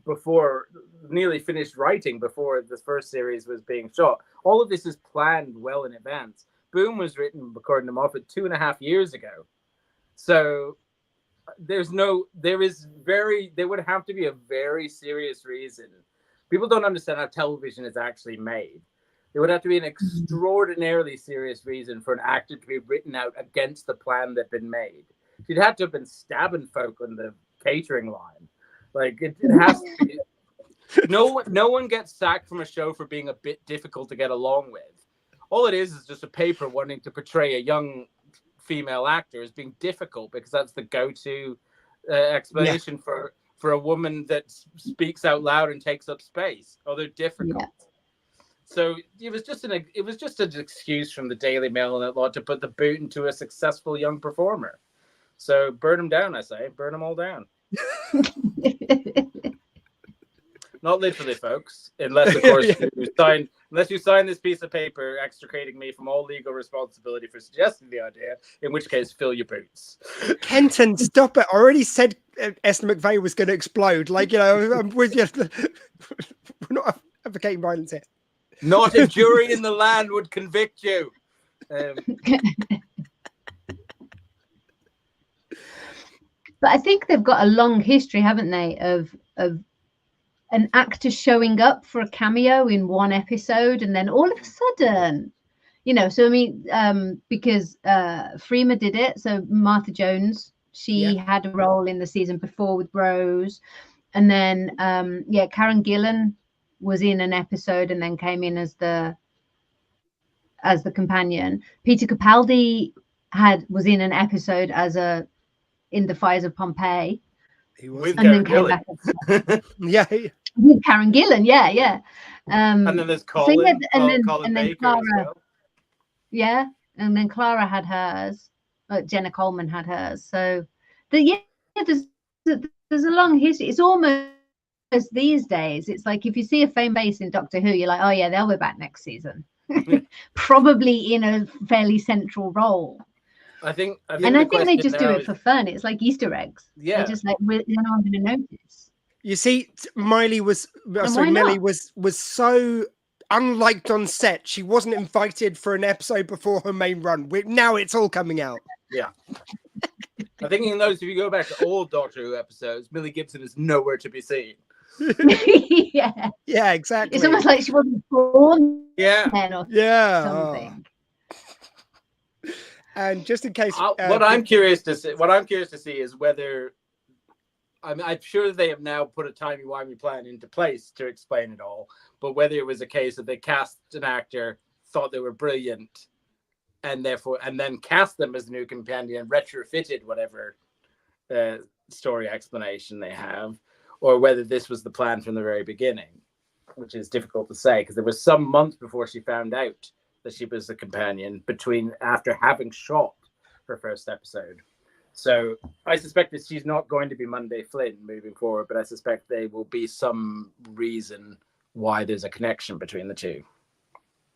before, nearly finished writing before the first series was being shot. All of this is planned well in advance. Boom was written, according to Moffat, 2.5 years ago. So there would have to be a very serious reason. People don't understand how television is actually made. There would have to be an extraordinarily serious reason for an actor to be written out against the plan that had been made. She'd have to have been stabbing folk on the catering line. Like it has to be. No one gets sacked from a show for being a bit difficult to get along with. All it is just a paper wanting to portray a young female actor as being difficult because that's the go-to explanation for a woman that speaks out loud and takes up space. Oh, they're difficult. Yeah. So it was just an excuse from the Daily Mail and that lot to put the boot into a successful young performer. So burn them down, I say. Burn them all down. Not literally, folks. Unless, of course, you sign this piece of paper extricating me from all legal responsibility for suggesting the idea, in which case, fill your boots. Kenton, stop it. I already said Esther McVeigh was going to explode. Like, you know, I'm with you. We're not advocating violence here. Not a jury in the land would convict you. But I think they've got a long history, haven't they, of an actor showing up for a cameo in one episode and then all of a sudden, you know, so I mean, because Freema did it. So Martha Jones, she had a role in the season before with Rose. And then, Karen Gillan was in an episode and then came in as the companion. Peter Capaldi was in an episode in the Fires of Pompeii. With Karen Gillan. With Karen Gillan, yeah. And then there's Colin, and then Baker Clara, as well. Yeah, and then Clara had hers. Jenna Coleman had hers. So, there's a long history. It's almost these days. It's like if you see a fan base in Doctor Who, you're like, oh yeah, they'll be back next season, probably in a fairly central role. I think they just do it for fun. It's like Easter eggs. Yeah, they're just like no one's going to notice. You see, Millie was so unliked on set. She wasn't invited for an episode before her main run. Now it's all coming out. Yeah. I think you notice if you go back to old Doctor Who episodes, Millie Gibson is nowhere to be seen. Yeah, exactly. It's almost like she wasn't born. Something. And just in case, what I'm curious to see is whether, I'm sure they have now put a timey-wimey plan into place to explain it all, but whether it was a case that they cast an actor, thought they were brilliant, and then cast them as the new companion, retrofitted whatever story explanation they have, or whether this was the plan from the very beginning, which is difficult to say because there was some months before she found out that she was the companion after having shot her first episode. So I suspect that she's not going to be Monday Flynn moving forward, but I suspect there will be some reason why there's a connection between the two.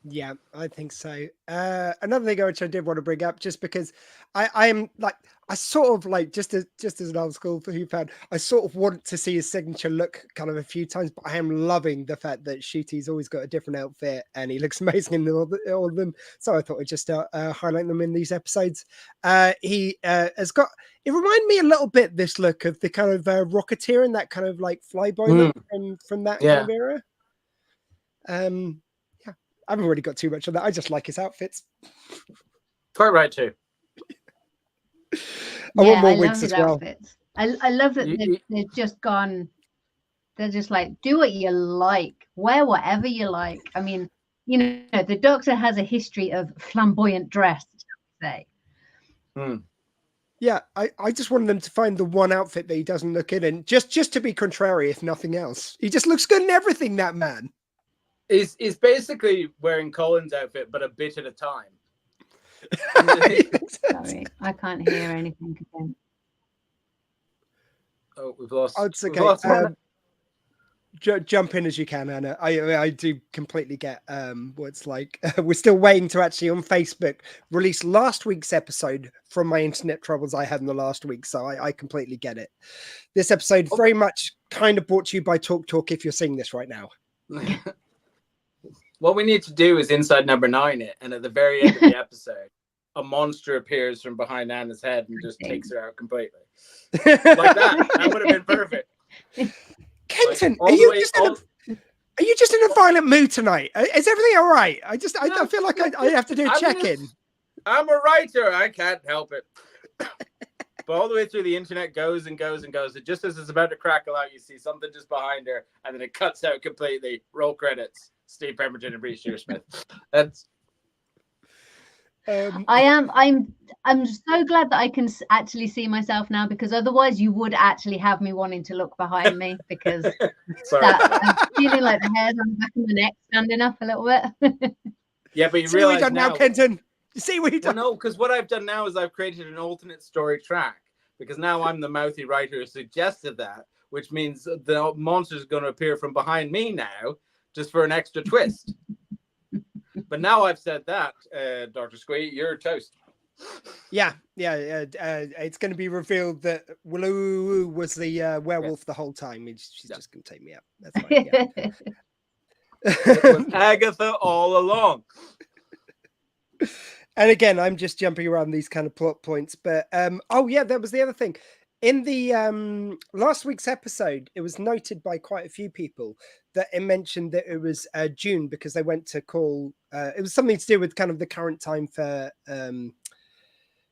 Yeah, I think so. Another thing which I did want to bring up, just because I am like, I sort of like, just as an old school Who fan, I sort of want to see his signature look kind of a few times, but I am loving the fact that Ncuti's always got a different outfit and he looks amazing in all of them. So I thought I'd just highlight them in these episodes. He has got, it reminded me a little bit, this look of the kind of Rocketeer and that kind of like flyboy look from that kind of era. I haven't really got too much on that. I just like his outfits. Quite right too. I want more wigs as well. Outfits. I love that they've just gone. They're just like, do what you like, wear whatever you like. I mean, you know, the Doctor has a history of flamboyant dress, say. Yeah, I just wanted them to find the one outfit that he doesn't look in, and just to be contrary, if nothing else. He just looks good in everything, that man. Is basically wearing Colin's outfit, but a bit at a time. Sorry, I can't hear anything again. Oh, we've lost. Oh, it's okay. Jump in as you can, Anna. I do completely get what it's like. We're still waiting to actually on Facebook release last week's episode from my internet troubles I had in the last week, so I completely get it. This episode very much kind of brought to you by Talk if you're seeing this right now. What we need to do is inside number 9 it, and at the very end of the episode, a monster appears from behind Anna's head and just takes her out completely. Like that. That would have been perfect. Kenton, are you just in a violent mood tonight? Is everything all right? I feel like I have to do a check-in. I'm a writer. I can't help it. But all the way through the internet goes and goes and goes. And just as it's about to crackle out, you see something just behind her, and then it cuts out completely. Roll credits. Steve Pemberton and Reece Shearsmith. That's. I'm so glad that I can actually see myself now, because otherwise you would actually have me wanting to look behind me, because I'm feeling like the hairs on the back of my neck standing up a little bit. Yeah, but you see realize what you've done now, Kenton. You see what you've done? Well, no, because what I've done now is I've created an alternate story track, because now I'm the mouthy writer who suggested that, which means the monster's going to appear from behind me now, just for an extra twist. But now I've said that, Dr. Squee, you're toast. Yeah. It's going to be revealed that Willow was the werewolf the whole time. She's just going to take me out. That's fine. Yeah. It was Agatha all along. And again, I'm just jumping around these kind of plot points. But that was the other thing. In the last week's episode, it was noted by quite a few people that it mentioned that it was June, because they went to call. It was something to do with kind of the current time for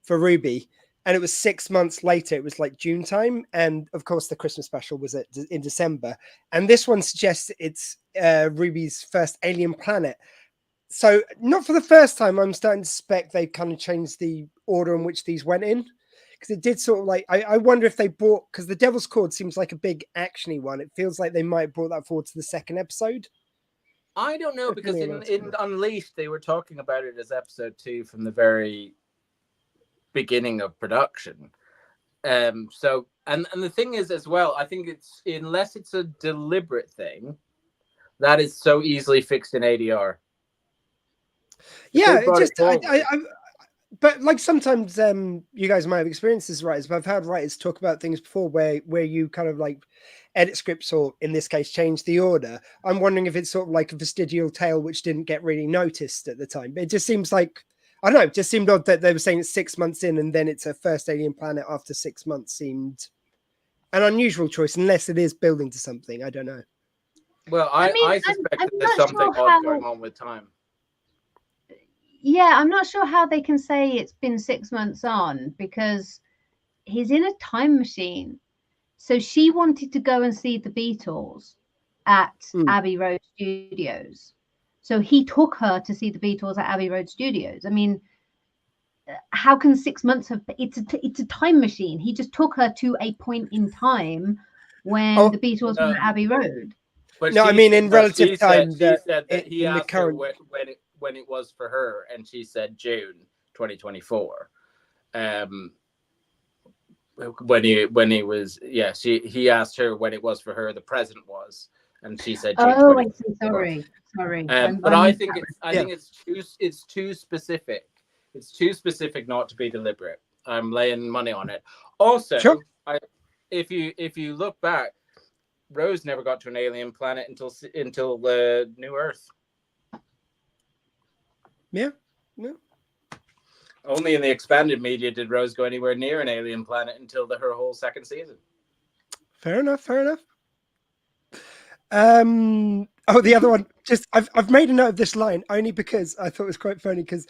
Ruby, and it was 6 months later. It was like June time, and of course the Christmas special was in December. And this one suggests it's Ruby's first alien planet. So not for the first time, I'm starting to suspect they've kind of changed the order in which these went in. Because it did sort of like, I wonder if they brought, because the Devil's Cord seems like a big actiony one. It feels like they might have brought that forward to the second episode. I don't know, because in Unleashed, they were talking about it as episode 2 from the very beginning of production. So the thing is as well, I think it's, unless it's a deliberate thing, that is so easily fixed in ADR. Yeah, it just, but like sometimes you guys might have experienced this as writers, but I've heard writers talk about things before where you kind of like edit scripts, or in this case change the order. I'm wondering if it's sort of like a vestigial tale which didn't get really noticed at the time. But it just seems like, I don't know, it just seemed odd that they were saying it's 6 months in and then it's a first alien planet after 6 months. Seemed an unusual choice, unless it is building to something. I don't know. Well, I suspect that there's something odd going on with time. Yeah, I'm not sure how they can say it's been 6 months on, because he's in a time machine. So she wanted to go and see the Beatles at Abbey Road Studios. So he took her to see the Beatles at Abbey Road Studios. I mean, how can 6 months have? It's a time machine. He just took her to a point in time when the Beatles were at Abbey Road. But no, I mean in relative she time. said that he in the asked current... her when it was for her, and she said June 2024. When he was he asked her when it was for her, the present was, and she said June. Oh, I see. Sorry. But I think it's too specific. It's too specific not to be deliberate. I'm laying money on it. Also, sure. If you look back, Rose never got to an alien planet until New Earth. Yeah. Only in the expanded media did Rose go anywhere near an alien planet until her whole second season. Fair enough. The other one, just I've made a note of this line only because I thought it was quite funny, because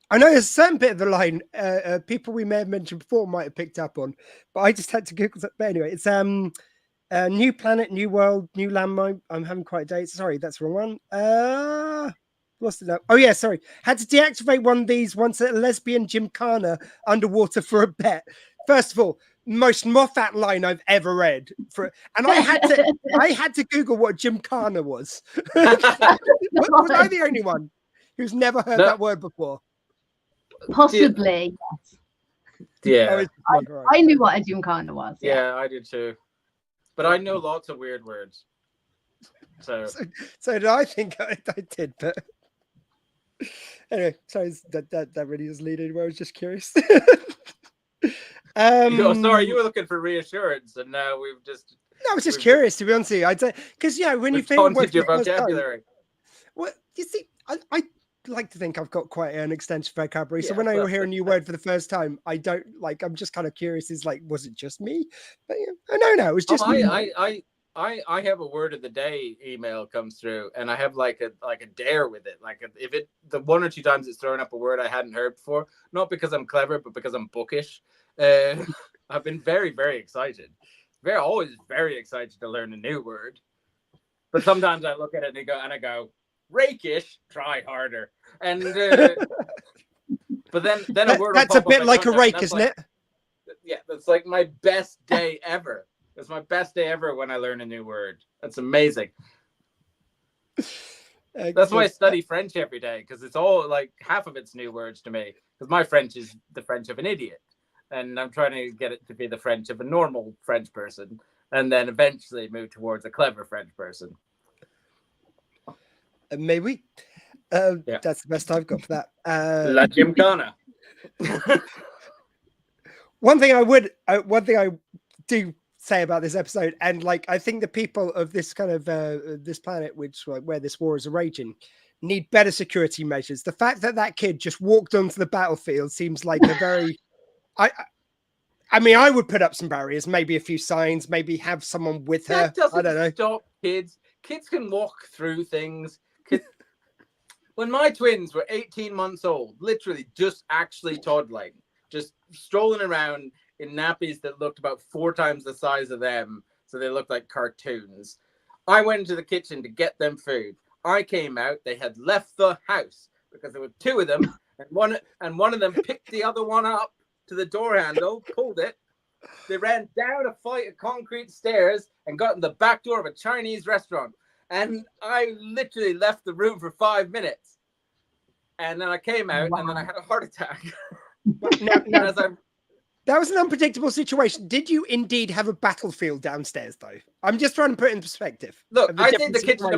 I know there's a certain bit of the line people we may have mentioned before might have picked up on, but I just had to Google that. But anyway, it's new planet, new world, new landmine. I'm having quite a day. Sorry, that's the wrong one. Lost it up. Oh yeah, sorry. Had to deactivate one of these once at a lesbian gymkhana underwater for a bet. First of all, most Moffat line I've ever read. And I had to Google what gymkhana was. Was I the only one who's never heard that word before? Possibly. Yeah. I knew what a gymkhana was. Yeah, I did too. But I know lots of weird words. So did I think I did, but anyway, sorry, that really doesn't lead anywhere. I was just curious. Sorry, you were looking for reassurance, and now we've just... No, I was just curious, to be honest with you. I'd say, because when you think your vocabulary. Well, you see, I like to think I've got quite an extensive vocabulary. Yeah, so when I hear a new word for the first time, I don't I'm just kind of curious. Is was it just me? But no, it was just me. I have a word of the day email comes through, and I have like a dare with it. If the one or two times it's throwing up a word I hadn't heard before, not because I'm clever, but because I'm bookish. I've been very, very excited. Always very excited to learn a new word. But sometimes I look at it and I go, rakish, try harder. And but then a word. That's a bit like a rake, isn't it? Yeah, that's like my best day ever. It's my best day ever when I learn a new word. That's amazing. That's why I study French every day, because it's all half of it's new words to me. Because my French is the French of an idiot, and I'm trying to get it to be the French of a normal French person, and then eventually move towards a clever French person. Maybe. That's the best I've got for that. La Gymkhana. One thing I do say about this episode, and I think the people of this kind of this planet, which where this war is raging, need better security measures. The fact that kid just walked onto the battlefield seems like a very I mean, I would put up some barriers, maybe a few signs, maybe have someone with her. That doesn't I don't know. Stop kids. Kids can walk through things. When my twins were 18 months old, literally just actually toddling, just strolling around in nappies that looked about 4 times the size of them, so they looked like cartoons. I went into the kitchen to get them food. I came out, they had left the house because there were 2 of them, and one of them picked the other one up to the door handle, pulled it. They ran down a flight of concrete stairs and got in the back door of a Chinese restaurant. And I literally left the room for 5 minutes. And then I came out, and then I had a heart attack. That was an unpredictable situation. Did you indeed have a battlefield downstairs, though? I'm just trying to put it in perspective. Look, I think the kitchen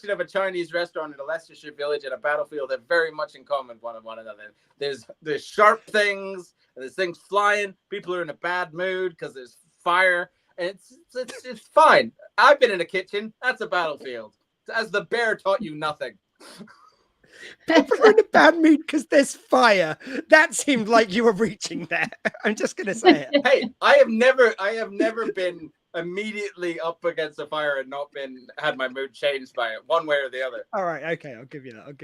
of a Chinese restaurant in a Leicestershire village and a battlefield have very much in common one another. There's sharp things, there's things flying. People are in a bad mood because there's fire. And it's fine. I've been in a kitchen. That's a battlefield. As the bear taught you nothing. People are in a bad mood because there's fire. That seemed like you were reaching there. I'm just gonna say it. Hey, I have never been immediately up against a fire and not had my mood changed by it, one way or the other. All right, okay, I'll give you that.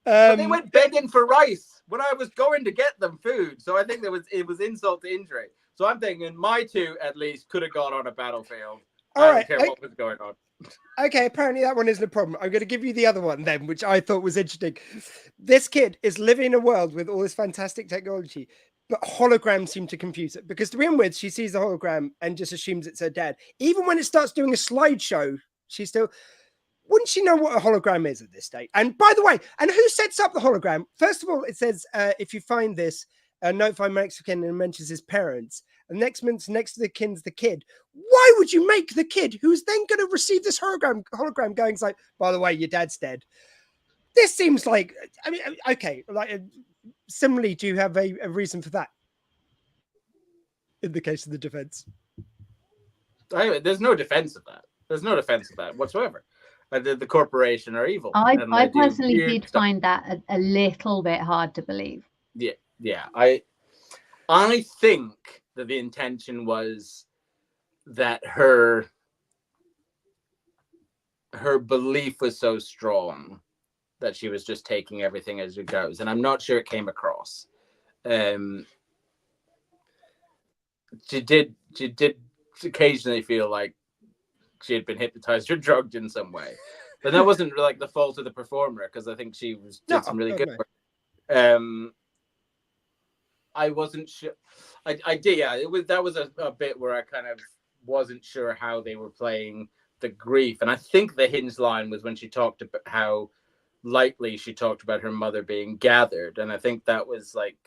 But they went begging for rice when I was going to get them food. So I think it was insult to injury. So I'm thinking my 2 at least could have gone on a battlefield. I don't care what was going on. Okay, apparently that one isn't a problem. I'm going to give you the other one then, which I thought was interesting. This kid is living in a world with all this fantastic technology, but holograms seem to confuse it because to begin with, she sees the hologram and just assumes it's her dad. Even when it starts doing a slideshow, she's still... Wouldn't she know what a hologram is at this stage? And by the way, and who sets up the hologram? First of all, it says, if you find this, notify Mexican and mentions his parents. And next to the kin's the kid. Why would you make the kid who's then going to receive this hologram going like, by the way, your dad's dead? This seems like, I mean, okay, like similarly, do you have a reason for that in the case of the defense? There's no defense of that. There's no defense of that whatsoever. The corporation are evil. I personally did find that a little bit hard to believe. Yeah. I think that the intention was that her belief was so strong that she was just taking everything as it goes, and I'm not sure it came across. She did occasionally feel like she had been hypnotized or drugged in some way, but that wasn't like the fault of the performer, because I think she did some really good work. I wasn't sure. I did, yeah. That was a bit where I kind of wasn't sure how they were playing the grief, and I think the hinge line was when she talked about how lightly she talked about her mother being gathered, and I think that was like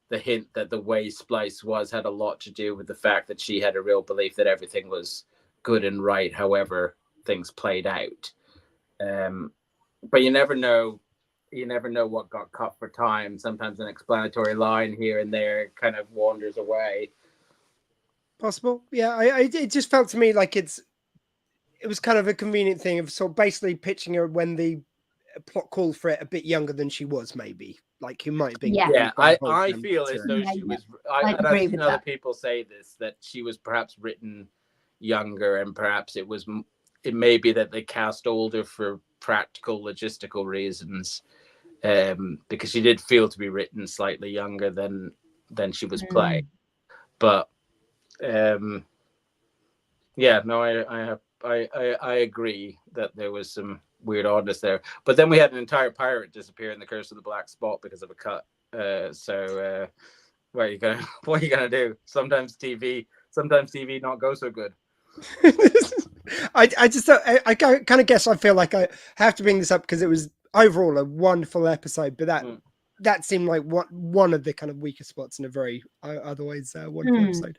the hint that the way Splice had a lot to do with the fact that she had a real belief that everything was good and right, however things played out. But you never know. You never know what got cut for time. Sometimes an explanatory line here and there kind of wanders away. Possible, yeah. It just felt to me like it was kind of a convenient thing of sort of basically pitching her when the plot called for it a bit younger than she was, maybe. Like who might have been. Yeah, I feel as though she was. I've seen other people say this, that she was perhaps written younger, and perhaps it may be that they cast older for practical logistical reasons, because she did feel to be written slightly younger than she was playing. But yeah, no, I agree that there was some weird oddness there. But then we had an entire pirate disappear in the Curse of the Black Spot because of a cut. So what are you gonna do? Sometimes TV not go so good. I kind of guess I feel like I have to bring this up because it was overall a wonderful episode, but that seemed like one of the kind of weaker spots in a very otherwise wonderful episode.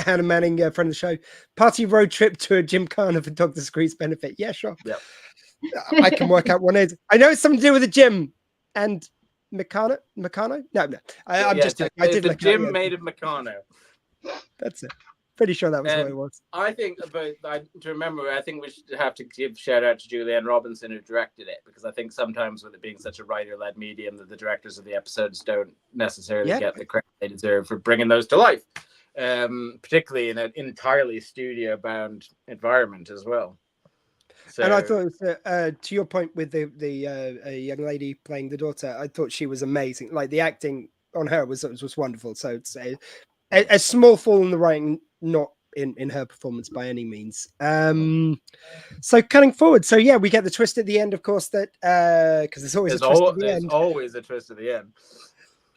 Adam Manning, friend of the show, party road trip to a gymkhana for Dr. Squee's benefit. Yeah, sure. Yep. I can work out what it is. I know it's something to do with the gym and Meccano. No. I'm just joking. I did the gym made of Meccano. That's it. Pretty sure that was what it was. I think, but to remember, I think we should have to give shout out to Julianne Robinson, who directed it, because I think sometimes with it being such a writer-led medium, that the directors of the episodes don't necessarily get the credit they deserve for bringing those to life, particularly in an entirely studio-bound environment as well. So, and I thought it was, to your point with the young lady playing the daughter, I thought she was amazing. Like the acting on her was wonderful. So it's a small fall in the writing, not in her performance by any means. So cutting forward, so yeah, we get the twist at the end, of course, that because there's always a twist at the end. There's always a twist at the end.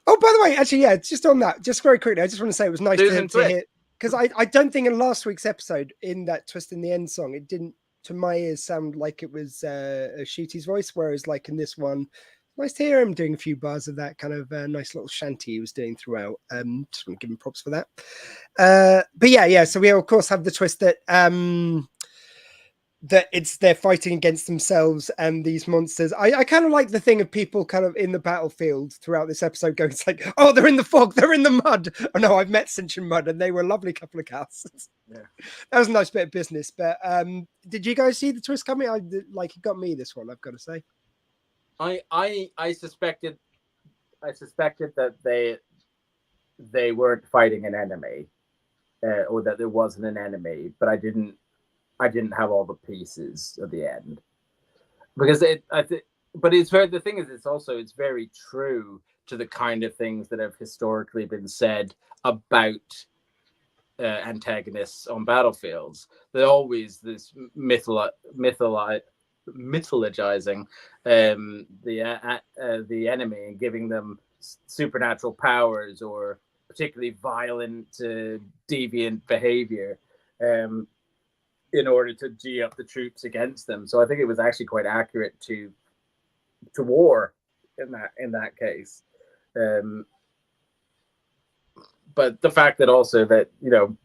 Oh, by the way, actually, yeah, just on that, just very quickly, I just want to say it was nice to hear, because I don't think in last week's episode, in that twist in the end song, it didn't, to my ears, sound like it was Shooty's voice, whereas like in this one, nice to hear him doing a few bars of that kind of nice little shanty he was doing throughout. Just want to give him props for that. But yeah. So we of course have the twist that they're fighting against themselves and these monsters. I kind of like the thing of people kind of in the battlefield throughout this episode going, it's like, oh, they're in the fog, they're in the mud. Oh no, I've met Cinch and Mud and they were a lovely couple of cats. Yeah, that was a nice bit of business. But did you guys see the twist coming? It got me, this one, I've got to say. I suspected that they weren't fighting an enemy, or that there wasn't an enemy, but I didn't have all the pieces at the end, because the thing is, it's very true to the kind of things that have historically been said about antagonists on battlefields. They're always this mythologizing the enemy and giving them supernatural powers or particularly violent, deviant behavior in order to G up the troops against them. So I think it was actually quite accurate to war in that case. But the fact that also that, you know,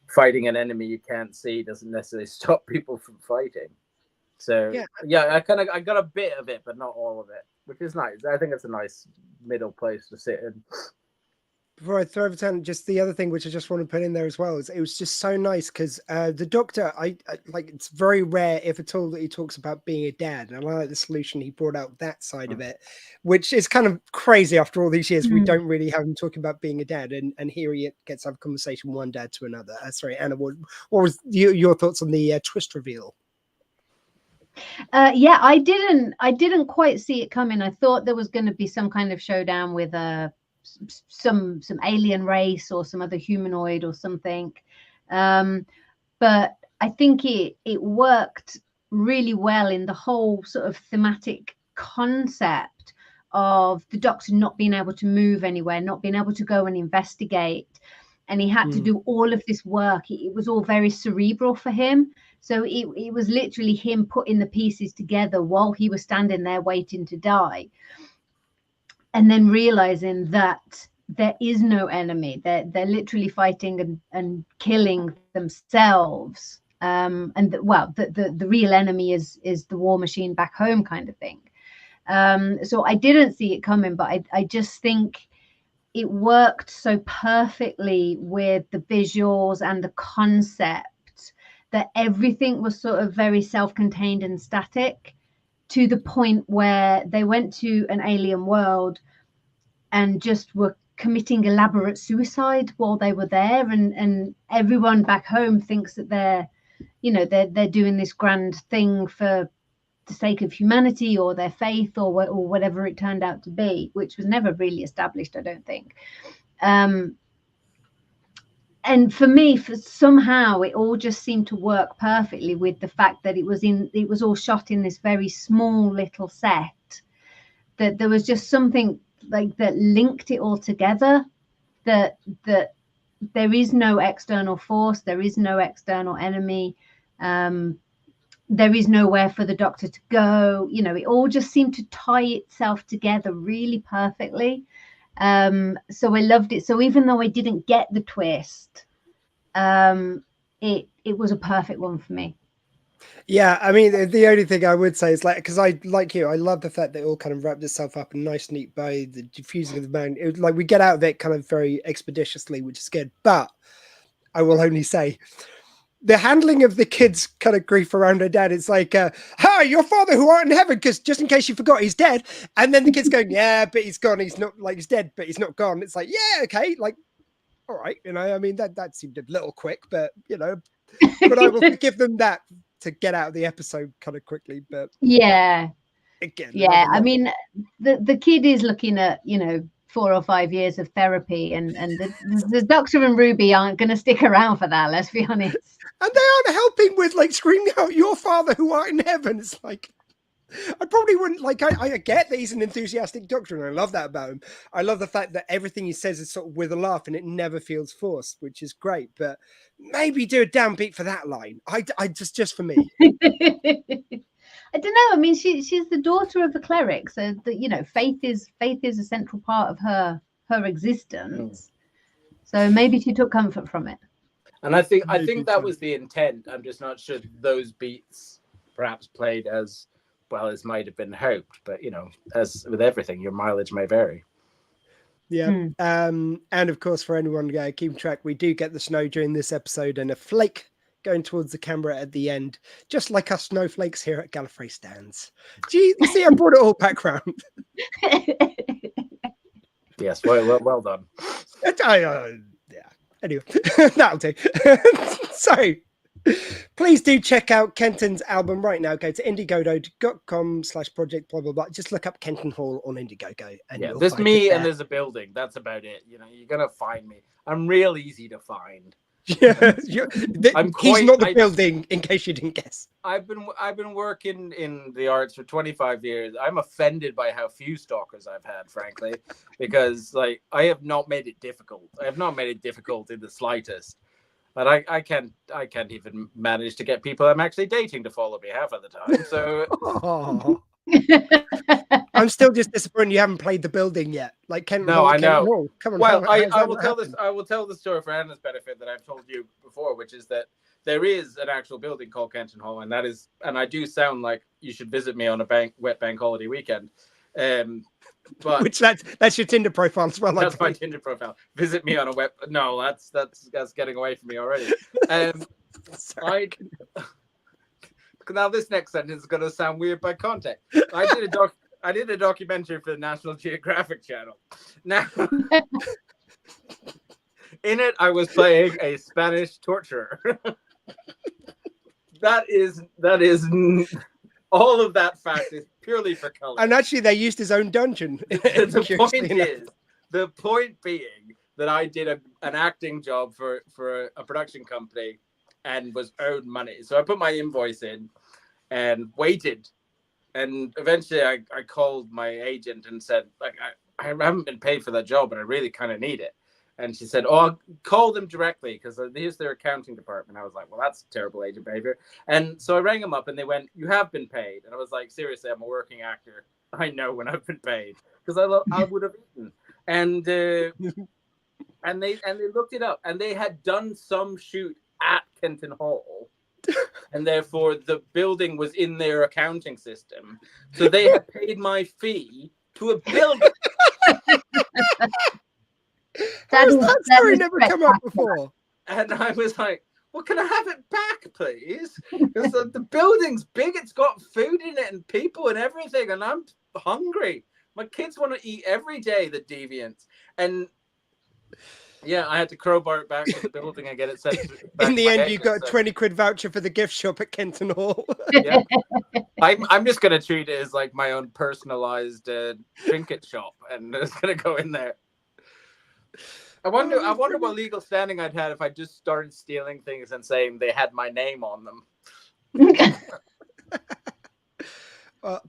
fighting an enemy you can't see doesn't necessarily stop people from fighting. So yeah, I got a bit of it, but not all of it, which is nice. I think it's a nice middle place to sit in. Before I throw over to just the other thing which I just want to put in there as well is it was just so nice because the Doctor, I like, it's very rare if at all that he talks about being a dad, and I like the solution he brought out that side of it, which is kind of crazy after all these years. We don't really have him talking about being a dad, and here he gets to have a conversation one dad to another. Sorry, Anna, what was your thoughts on the twist reveal? Yeah, I didn't quite see it coming. I thought there was going to be some kind of showdown with some alien race or some other humanoid or something, but I think it worked really well in the whole sort of thematic concept of the Doctor not being able to move anywhere, not being able to go and investigate, and he had to do all of this work. It was all very cerebral for him, so it was literally him putting the pieces together while he was standing there waiting to die. And then realizing that there is no enemy, they're literally fighting and killing themselves. And the real enemy is the war machine back home, kind of thing. So I didn't see it coming, but I just think it worked so perfectly with the visuals and the concept that everything was sort of very self-contained and static, to the point where they went to an alien world and just were committing elaborate suicide while they were there, and everyone back home thinks that they're doing this grand thing for the sake of humanity or their faith or whatever it turned out to be, which was never really established, I don't think. And for me, somehow it all just seemed to work perfectly with the fact that it was all shot in this very small little set, that there was just something like that linked it all together, that there is no external force, there is no external enemy, there is nowhere for the Doctor to go. You know, it all just seemed to tie itself together really perfectly. So I loved it. So even though I didn't get the twist, it was a perfect one for me. Yeah, I mean, the only thing I would say is, like, because I, like you, I love the fact that it all kind of wrapped itself up in a nice, neat bow, the diffusing of the mound. It was like we get out of it kind of very expeditiously, which is good. But I will only say, the handling of the kids' kind of grief around her dad, it's like, hi, your father who art in heaven, because just in case you forgot, he's dead. And then the kids going, yeah, but he's gone. He's not, like, he's dead, but he's not gone. It's like, yeah, okay, like, all right, you know, I mean, that seemed a little quick, but, you know, but I will give them that to get out of the episode kind of quickly. But yeah, again, yeah, I mean, the kid is looking at, 4 or 5 years of therapy, and the Doctor and Ruby aren't going to stick around for that, let's be honest. And they aren't helping with, like, screaming out, your father who art in heaven. It's like, I probably wouldn't, like, I get that he's an enthusiastic Doctor, and I love that about him. I love the fact that everything he says is sort of with a laugh and it never feels forced, which is great. But maybe do a downbeat for that line. I just for me. I don't know. I mean, she's the daughter of a cleric, so that, faith is a central part of her existence. So maybe she took comfort from it. And I think that was the intent. I'm just not sure those beats perhaps played as well as might have been hoped. But as with everything, your mileage may vary. Yeah. And of course, for anyone keeping track, we do get the snow during this episode and a flake going towards the camera at the end, just like us snowflakes here at Gallifrey Stands. You see, I brought it all back round. Yes, well done. Yeah. Anyway, that'll do. So, please do check out Kenton's album right now. Go to indiegogo.com/project blah blah blah. Just look up Kenton Hall on Indiegogo. And yeah, there's me and there's a building. That's about it. You're gonna find me. I'm real easy to find. Yeah, I'm he's quite- not the building. In case you didn't guess, I've been working in the arts for 25 years. I'm offended by how few stalkers I've had, frankly, because like I have not made it difficult. I have not made it difficult in the slightest. But I can't even manage to get people I'm actually dating to follow me half of the time. So oh, I'm still just disappointed you haven't played the building yet. Like Kenton No, Hall, I know. Kenton Hall. Come on, well, how's I that will not tell happened? this. I will tell the story for Anna's benefit that I've told you before, which is that there is an actual building called Kenton Hall, and I do sound like you should visit me on a wet bank holiday weekend. But Which that's your Tinder profile as well. that's my Tinder profile. Visit me on a web. No, that's getting away from me already. Now this next sentence is going to sound weird by context. I did a documentary for the National Geographic Channel. Now, in it, I was playing a Spanish torturer. That is all of that fact is purely for color. And actually, they used his own dungeon. The point being that I did an acting job for a production company and was owed money. So I put my invoice in and waited. And eventually I called my agent and said, like, I haven't been paid for that job, but I really kind of need it. And she said, oh, I'll call them directly because here's their accounting department. I was like, well, that's terrible agent behavior. And so I rang them up and they went, you have been paid. And I was like, seriously, I'm a working actor. I know when I've been paid because I would have eaten. And they looked it up and they had done some shoot at Kenton Hall. And therefore the building was in their accounting system. So they had paid my fee to a building. That story never come up before. And I was like, well, can I have it back, please? Because the building's big, it's got food in it and people and everything, and I'm hungry. My kids want to eat every day, the deviants. And yeah, I had to crowbar it back to the building and get it sent back. In the end, you got a 20 quid voucher for the gift shop at Kenton Hall. Yeah. I'm just going to treat it as like my own personalized trinket shop, and it's going to go in there. I wonder what legal standing I'd had if I just started stealing things and saying they had my name on them. Prove it.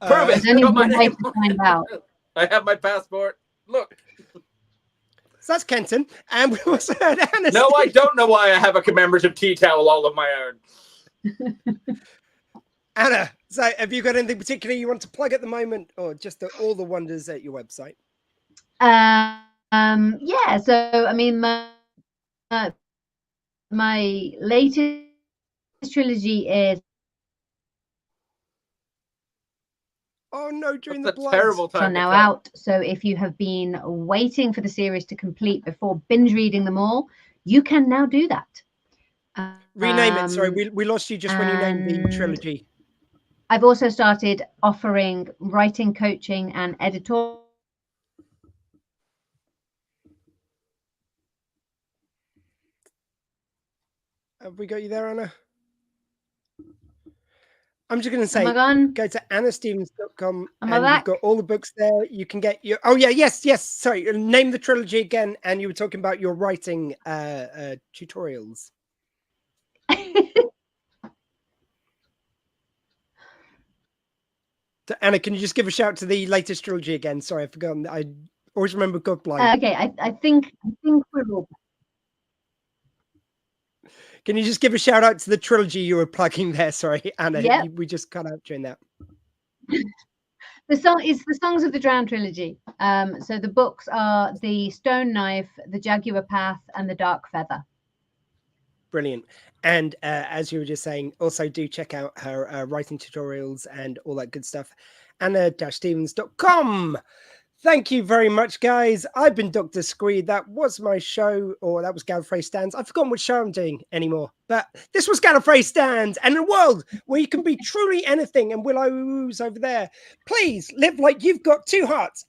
There's only one way to find out. I have my passport. Look. So that's Kenton. And we also heard Anna. No, I don't know why I have a commemorative tea towel all of my own. Anna, so have you got anything particular you want to plug at the moment, or just all the wonders at your website? Yeah, so I mean, my latest trilogy is Oh no, during That's the a blood. terrible time. now out. So if you have been waiting for the series to complete before binge reading them all, you can now do that. Rename it. Sorry, we lost you just when you named the trilogy. I've also started offering writing coaching and editorial. Have we got you there, Anna? I'm just going to say, Am I gone? go to annastevens.com Am I and back? you've got all the books there. You can get your, oh yeah, yes. Sorry, name the trilogy again. And you were talking about your writing tutorials. Anna, can you just give a shout to the latest trilogy again? Sorry, I've forgotten. I always remember Godblind. Okay, I think we're all. Can you just give a shout out to the trilogy you were plugging there? Sorry, Anna. Yep. We just cut out during that. It's the Songs of the Drowned trilogy. So the books are The Stone Knife, The Jaguar Path, and The Dark Feather. Brilliant. And as you were just saying, also do check out her writing tutorials and all that good stuff. Anna-Stevens.com. Thank you very much, guys. I've been Dr. Squee. That was my show, or that was Gallifrey Stands. I've forgotten what show I'm doing anymore. But this was Gallifrey Stands, and a world where you can be truly anything. And Willow's over there. Please live like you've got two hearts